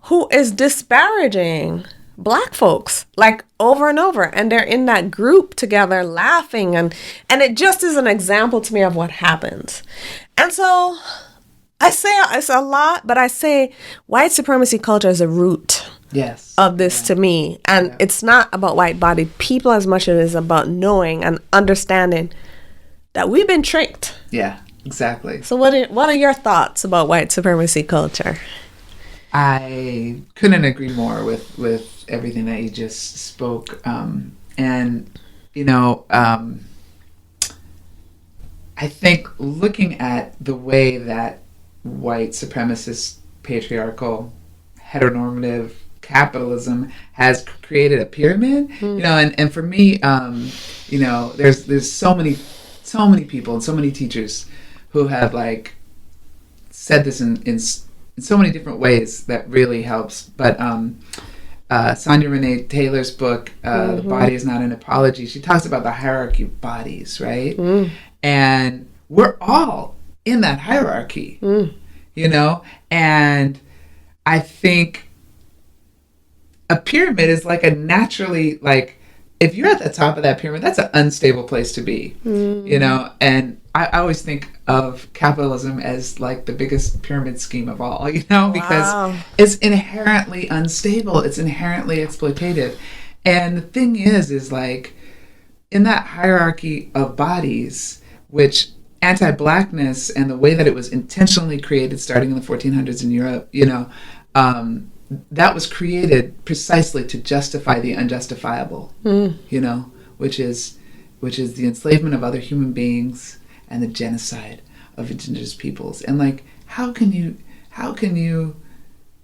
who is disparaging Black folks like over and over, and they're in that group together laughing, and it just is an example to me of what happens. And so I say it's a lot, but I say white supremacy culture is a root of this to me, and it's not about white-bodied people as much as it is about knowing and understanding that we've been tricked. Yeah. Exactly. So what are your thoughts about white supremacy culture? I couldn't agree more with everything that you just spoke. And, you know, I think looking at the way that white supremacist, patriarchal, heteronormative capitalism has created a pyramid, you know, and for me, you know, there's so many people and so many teachers who have like said this in so many different ways that really helps. But Sonia Renee Taylor's book, The Body is Not an Apology, she talks about the hierarchy of bodies, right? And we're all in that hierarchy, you know? And I think a pyramid is like a naturally, like, if you're at the top of that pyramid, that's an unstable place to be, you know? And I always think of capitalism as like the biggest pyramid scheme of all, you know, because it's inherently unstable. It's inherently exploitative. And the thing is like in that hierarchy of bodies, which anti-Blackness and the way that it was intentionally created starting in the 1400s in Europe, you know, that was created precisely to justify the unjustifiable, you know, which is the enslavement of other human beings and the genocide of indigenous peoples. And like, how can you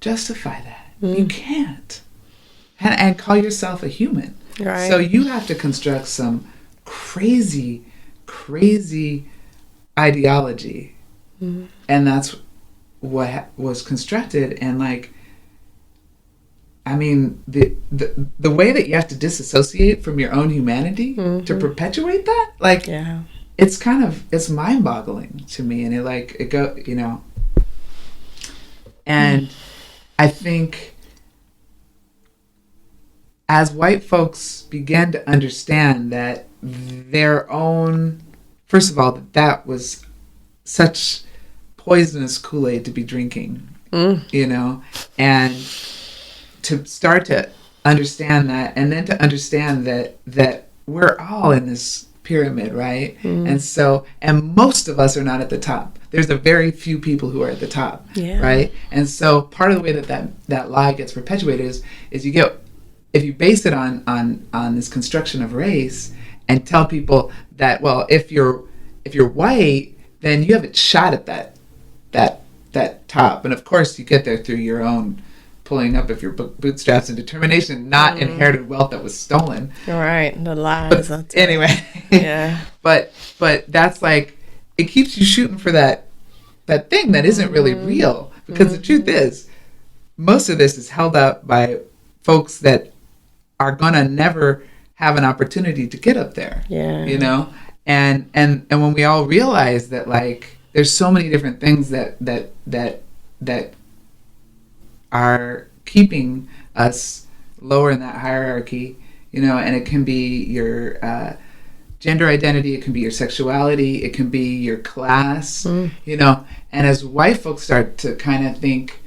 justify that? You can't. And call yourself a human. Right. So you have to construct some crazy ideology. And that's what was constructed. And like, I mean, the way that you have to disassociate from your own humanity to perpetuate that, like, it's mind-boggling to me, and it go, you know. And I think as white folks began to understand that their own, first of all, that was such poisonous Kool-Aid to be drinking, you know, and to start to understand that, and then to understand that we're all in this pyramid, right? And so, and most of us are not at the top. There's a very few people who are at the top, right? And so part of the way that lie gets perpetuated is you get, if you base it on this construction of race and tell people that, well, if you're white, then you have a shot at that top. And of course you get there through your own pulling up, if your bootstraps and determination, not inherited wealth that was stolen. Right, the lies. But anyway, yeah. But that's like, it keeps you shooting for that that thing that isn't really real. Because the truth is, most of this is held up by folks that are gonna never have an opportunity to get up there. Yeah. You know? And when we all realize that, like, there's so many different things that are keeping us lower in that hierarchy, you know, and it can be your gender identity, it can be your sexuality, it can be your class, you know. And as white folks start to kind of think,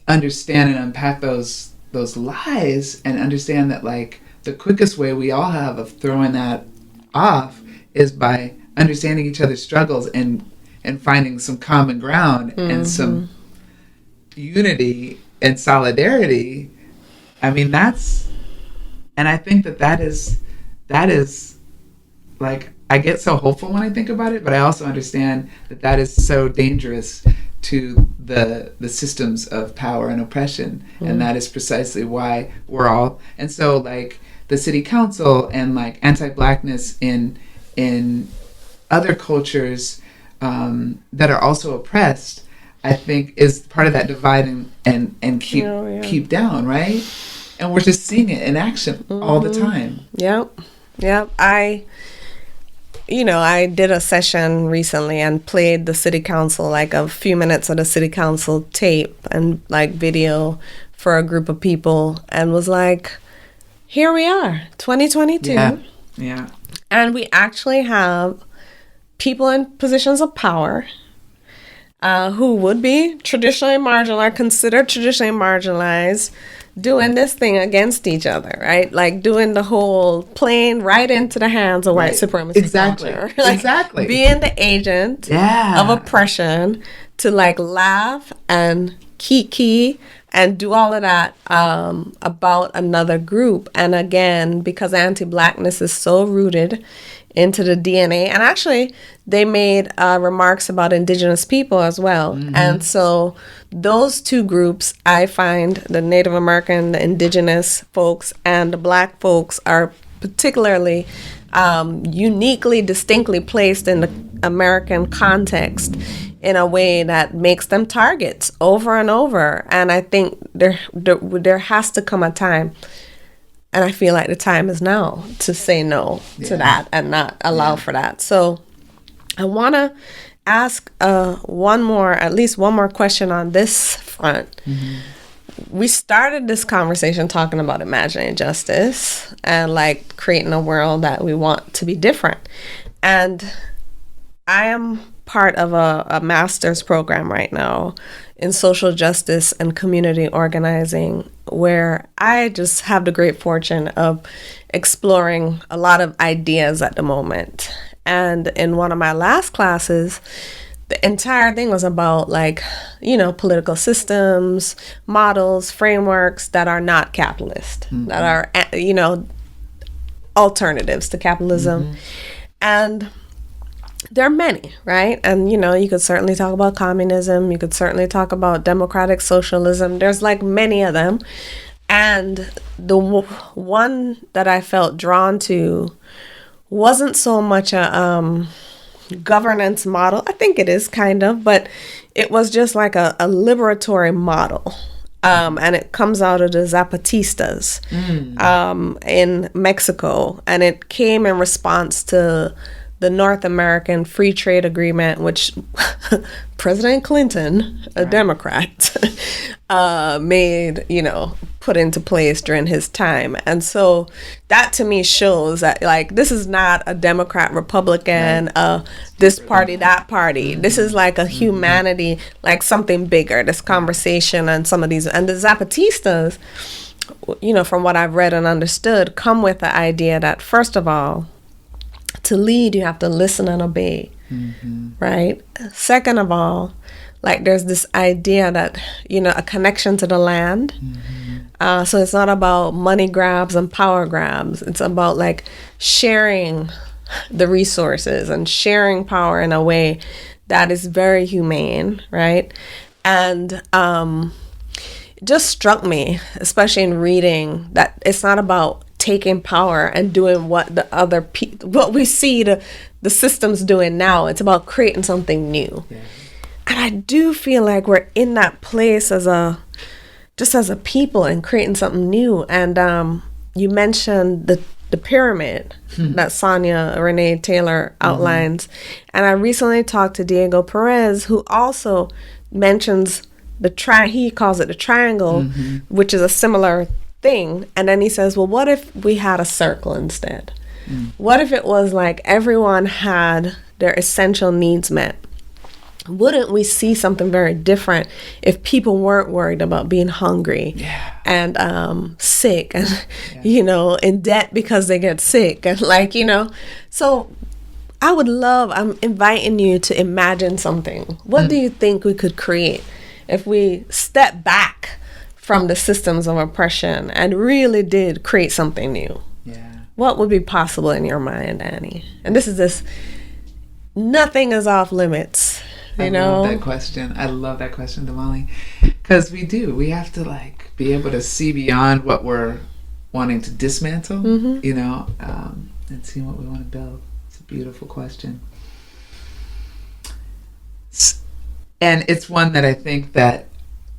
understand and unpack those lies, and understand that, like, the quickest way we all have of throwing that off is by understanding each other's struggles and finding some common ground and some unity and solidarity. I mean, and I think that is like, I get so hopeful when I think about it, but I also understand that is so dangerous to the systems of power and oppression. And that is precisely why we're all, and so, like, the city council and, like, anti-Blackness in other cultures that are also oppressed, I think, is part of that divide and keep down, right? And we're just seeing it in action all the time. Yep. I did a session recently and played the city council, like, a few minutes of the city council tape and, like, video for a group of people, and was like, here we are, 2022. Yeah. And we actually have people in positions of power who would be traditionally marginalized, considered traditionally marginalized, doing this thing against each other, right? Like, doing the whole, playing right into the hands of white supremacy culture. Like, exactly. Being the agent of oppression to, like, laugh and kiki and do all of that about another group. And again, because anti-Blackness is so rooted into the DNA, and actually they made remarks about Indigenous people as well. And so those two groups, I find the Native American, the Indigenous folks, and the Black folks are particularly uniquely, distinctly placed in the American context in a way that makes them targets over and over. And I think there has to come a time, and I feel like the time is now, to say no to that and not allow for that. So I want to ask at least one more question on this front. We started this conversation talking about imagining justice and, like, creating a world that we want to be different. And I am part of a master's program right now in social justice and community organizing, where I just have the great fortune of exploring a lot of ideas at the moment. And in one of my last classes, the entire thing was about, like, political systems, models, frameworks that are not capitalist, that are, alternatives to capitalism. And there are many, right? And, you could certainly talk about communism. You could certainly talk about democratic socialism. There's, like, many of them. And the one that I felt drawn to wasn't so much a governance model. I think it is kind of, but it was just like a liberatory model. And it comes out of the Zapatistas in Mexico. And it came in response to the North American Free Trade Agreement, which President Clinton, a Democrat, made, put into place during his time. And so that to me shows that, like, this is not a Democrat, Republican, this party, that party. This is like a humanity, like something bigger, this conversation and some of these. And the Zapatistas, from what I've read and understood, come with the idea that, first of all, to lead, you have to listen and obey, right? Second of all, like, there's this idea that, a connection to the land. So it's not about money grabs and power grabs. It's about, like, sharing the resources and sharing power in a way that is very humane, right? And it just struck me, especially in reading, that it's not about taking power and doing what the what we see the systems doing now. It's about creating something new. And I do feel like we're in that place as a people and creating something new. And you mentioned the pyramid that Sonia Renee Taylor outlines. And I recently talked to Diego Perez, who also mentions he calls it the triangle, which is a similar thing. And then he says, well, what if we had a circle instead? What if it was like everyone had their essential needs met? Wouldn't we see something very different if people weren't worried about being hungry and sick and, in debt because they get sick and So I'm inviting you to imagine something. What do you think we could create if we step back from the systems of oppression and really did create something new? Yeah. What would be possible in your mind, Annie? And nothing is off limits. I love that question, Damali, because we have to be able to see beyond what we're wanting to dismantle, and see what we want to build. It's a beautiful question, and it's one that I think that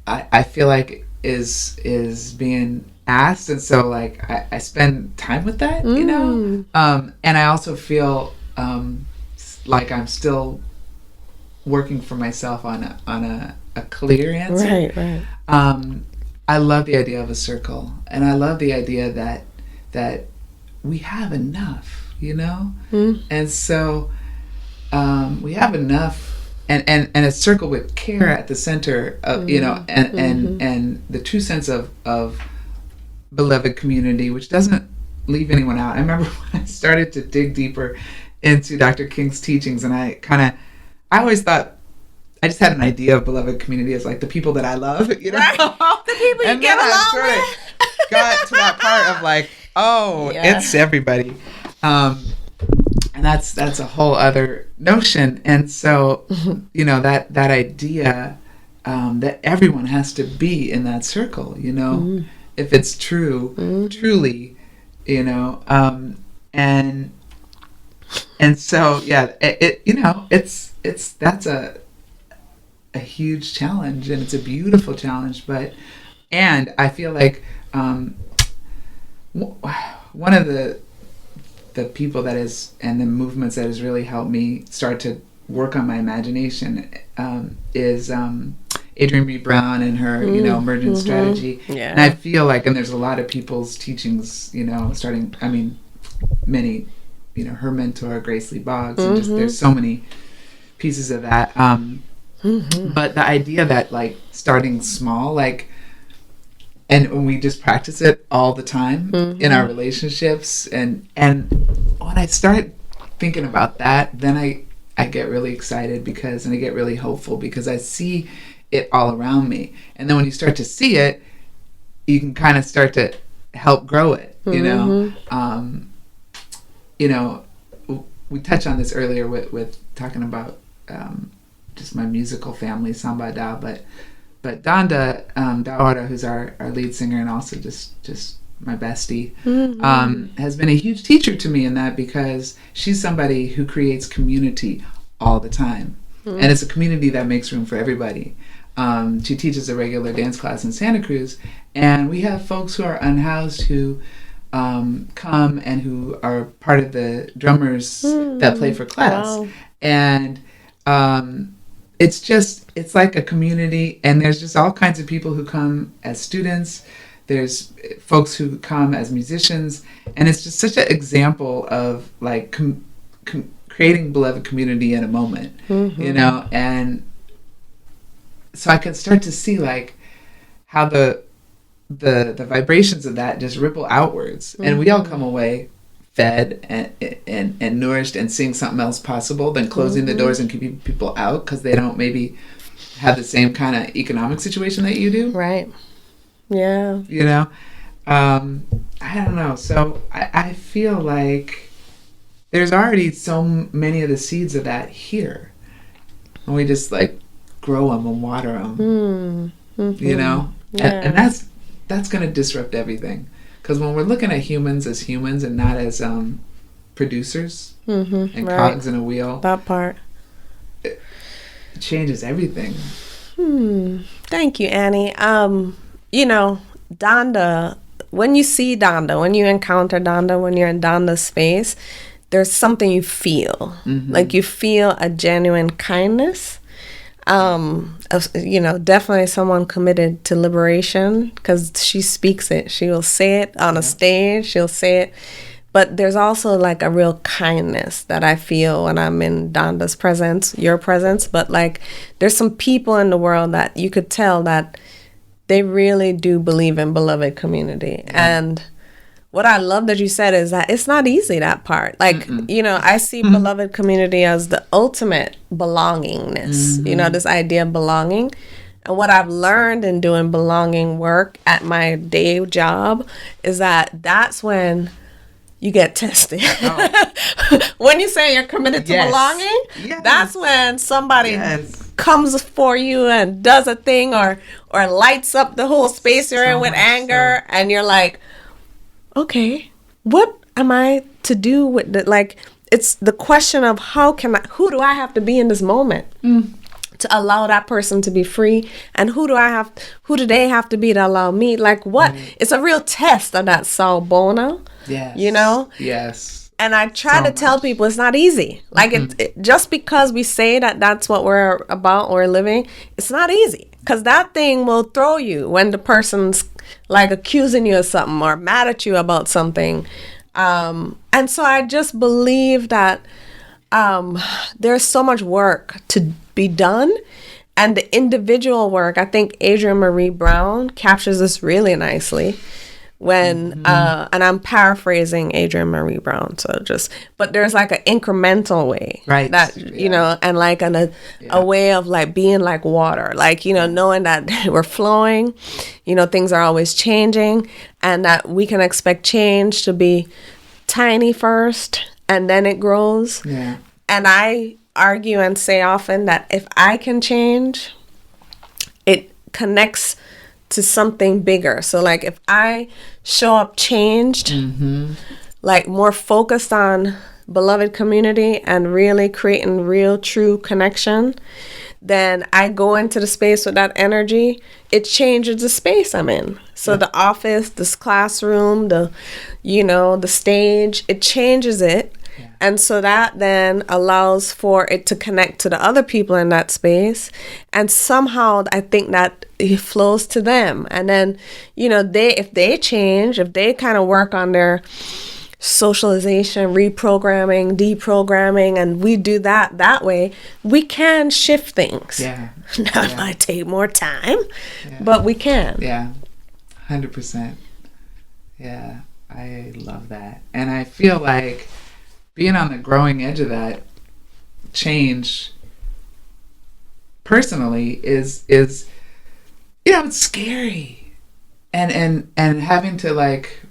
I feel like is being asked, and so I spend time with that, and I also feel like I'm still working for myself on a clear answer. Right. I love the idea of a circle, and I love the idea that we have enough, and so we have enough, and a circle with care at the center of and the true sense of beloved community, which doesn't leave anyone out. I remember when I started to dig deeper into Dr. King's teachings, and I always thought, I just had an idea of beloved community as the people that I love, Right. The people you and get then along I with. got to that part of it's everybody. And that's a whole other notion. And so, that idea that everyone has to be in that circle, if it's true, truly, and so, that's a huge challenge, and it's a beautiful challenge, and I feel like one of the people that is, and the movements that has really helped me start to work on my imagination is Adrienne B. Brown and her, emergent strategy. Yeah. And I feel like, and there's a lot of people's teachings, many, her mentor, Grace Lee Boggs, and just there's so many pieces of that. But the idea that starting small, and when we just practice it all the time in our relationships, and when I start thinking about that, then I get really excited and I get really hopeful because I see it all around me. And then when you start to see it, you can kind of start to help grow it, we touched on this earlier with talking about just my musical family, Sambadá, but Danda Daora, who's our lead singer and also just my bestie, has been a huge teacher to me in that, because she's somebody who creates community all the time. And it's a community that makes room for everybody. She teaches a regular dance class in Santa Cruz, and we have folks who are unhoused who come and who are part of the drummers that play for class. Wow. And it's like a community, and there's just all kinds of people who come as students. There's folks who come as musicians, and it's just such an example of creating beloved community in a moment, and so I could start to see how the vibrations of that just ripple outwards, and we all come away fed and nourished and seeing something else possible than closing the doors and keeping people out because they don't maybe have the same kind of economic situation that you do. Right. Yeah. I don't know. So I feel like there's already so many of the seeds of that here, and we just grow them and water them, Yeah. and that's going to disrupt everything. Because when we're looking at humans as humans and not as producers and cogs in a wheel, that part, It changes everything. Thank you, Annie. Donda, when you see Donda, when you encounter Donda, when you're in Donda's space, there's something you feel. Like you feel a genuine kindness. Definitely someone committed to liberation, because she speaks it. She will say it on a stage. She'll say it. But there's also like a real kindness that I feel when I'm in Donda's presence, your presence. But like, there's some people in the world that you could tell that they really do believe in beloved community. And what I love that you said is that it's not easy, that part. Like, I see beloved community as the ultimate belongingness, this idea of belonging. And what I've learned in doing belonging work at my day job is that that's when you get tested. When you say you're committed to belonging, that's when somebody comes for you and does a thing or lights up the whole space you're in with anger, and you're like, okay, what am I to do with it? Like, it's the question of who do I have to be in this moment to allow that person to be free, and who do they have to be to allow me? Like, what? It's a real test of that Saul Bona. Yes. Yes. And I try to tell people it's not easy. Like, just because we say that that's what we're about, we're living, it's not easy. Because that thing will throw you when the person's like accusing you of something or mad at you about something. And so I just believe that there's so much work to be done. And the individual work, I think Adrienne Maree Brown captures this really nicely. When and I'm paraphrasing Adrienne Maree Brown, but there's like an incremental way, right? That and like a way of like being like water, like knowing that we're flowing, things are always changing, and that we can expect change to be tiny first, and then it grows. Yeah. And I argue and say often that if I can change, it connects to something bigger. So like, if I show up changed, like more focused on beloved community and really creating real true connection, then I go into the space with that energy, it changes the space I'm in. So the office, this classroom, the stage, it changes it. And so that then allows for it to connect to the other people in that space. And somehow I think that it flows to them. And then, if they change, if they kind of work on their socialization, reprogramming, deprogramming, and we do that way, we can shift things. Yeah. Now it might take more time, but we can. Yeah, 100%. Yeah, I love that. And I feel like being on the growing edge of that change personally is it's scary, and having to like,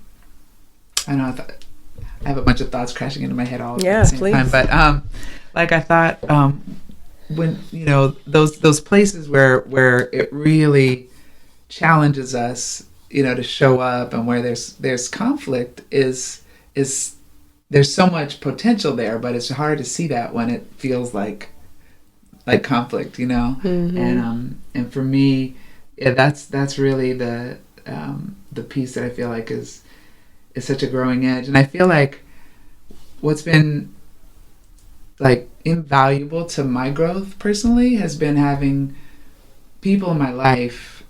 I don't know, I have a bunch of thoughts crashing into my head all at the same time, but like I thought when those places where it really challenges us, to show up, and where there's conflict is there's so much potential there, but it's hard to see that when it feels like conflict, And for me, that's really the piece that I feel like is such a growing edge. And I feel like what's been like invaluable to my growth personally has been having people in my life,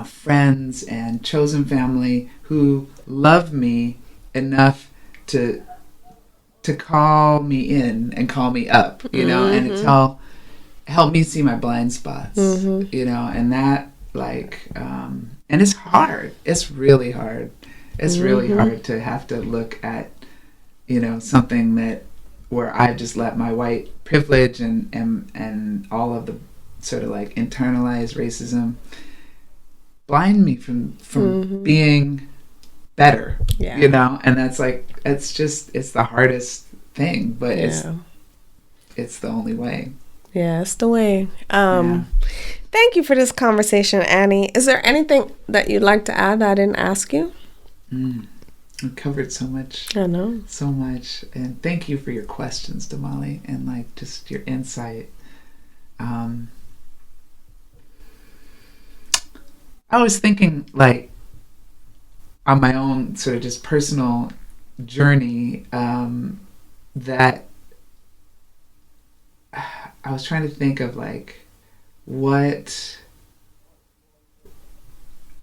friends and chosen family who love me enough to call me in and call me up, and it's help me see my blind spots, and that like, and it's hard. It's really hard. It's really hard to have to look at, something that where I've just let my white privilege and all of the sort of like internalized racism blind me from being better, and that's like, it's the hardest thing, but it's the only way. Yeah, it's the way. Thank you for this conversation, Annie. Is there anything that you'd like to add that I didn't ask you? We covered so much. I know. So much. And thank you for your questions, Damali, and like just your insight. I was thinking, like, on my own sort of just personal journey, that I was trying to think of like what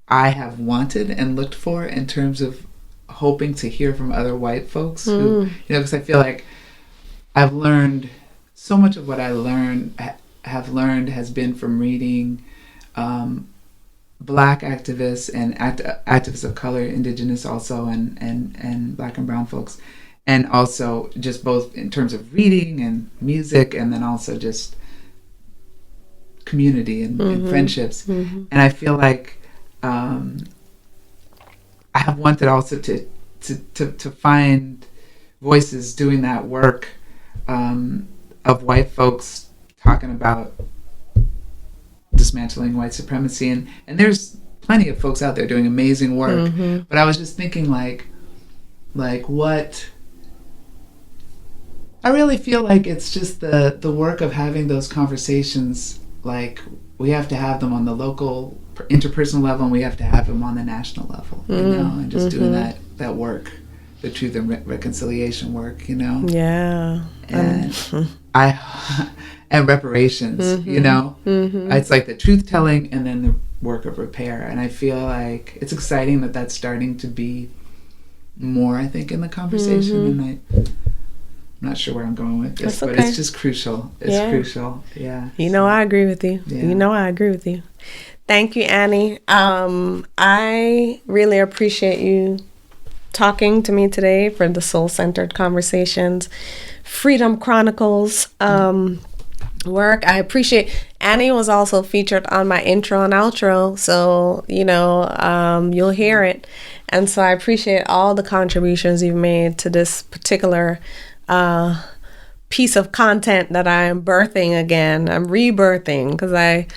I have wanted and looked for in terms of hoping to hear from other white folks who, because I feel like I've learned so much of what I have learned has been from reading Black activists and activists of color, Indigenous also, and Black and brown folks, and also just both in terms of reading and music, and then also just community and friendships. And I feel like I have wanted also to find voices doing that work, of white folks talking about dismantling white supremacy, and there's plenty of folks out there doing amazing work. But I was just thinking like what I really feel like it's just the work of having those conversations. Like, we have to have them on the local interpersonal level, and we have to have them on the national level, and just doing that work, the truth and reconciliation work, Yeah. And and reparations, it's like the truth telling and then the work of repair. And I feel like it's exciting that that's starting to be more, I think, in the conversation. And I'm not sure where I'm going with this, but it's just crucial. It's crucial. Yeah. I agree with you. Yeah. I agree with you. Thank you, Annie. I really appreciate you talking to me today for the Soul-Centered Conversations, Freedom Chronicles work. I appreciate Annie was also featured on my intro and outro, so you'll hear it. And so I appreciate all the contributions you've made to this particular piece of content that I am birthing again. I'm rebirthing because I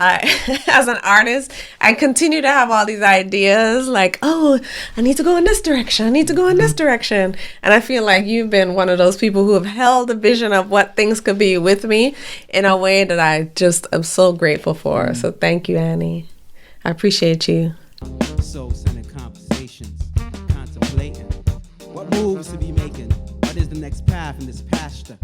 as an artist, I continue to have all these ideas like, oh, I need to go in this direction. I need to go in this direction. And I feel like you've been one of those people who have held the vision of what things could be with me in a way that I just am so grateful for. So thank you, Annie. I appreciate you. Soul-centered conversations, contemplating what moves to be making. What is the next path in this pasture?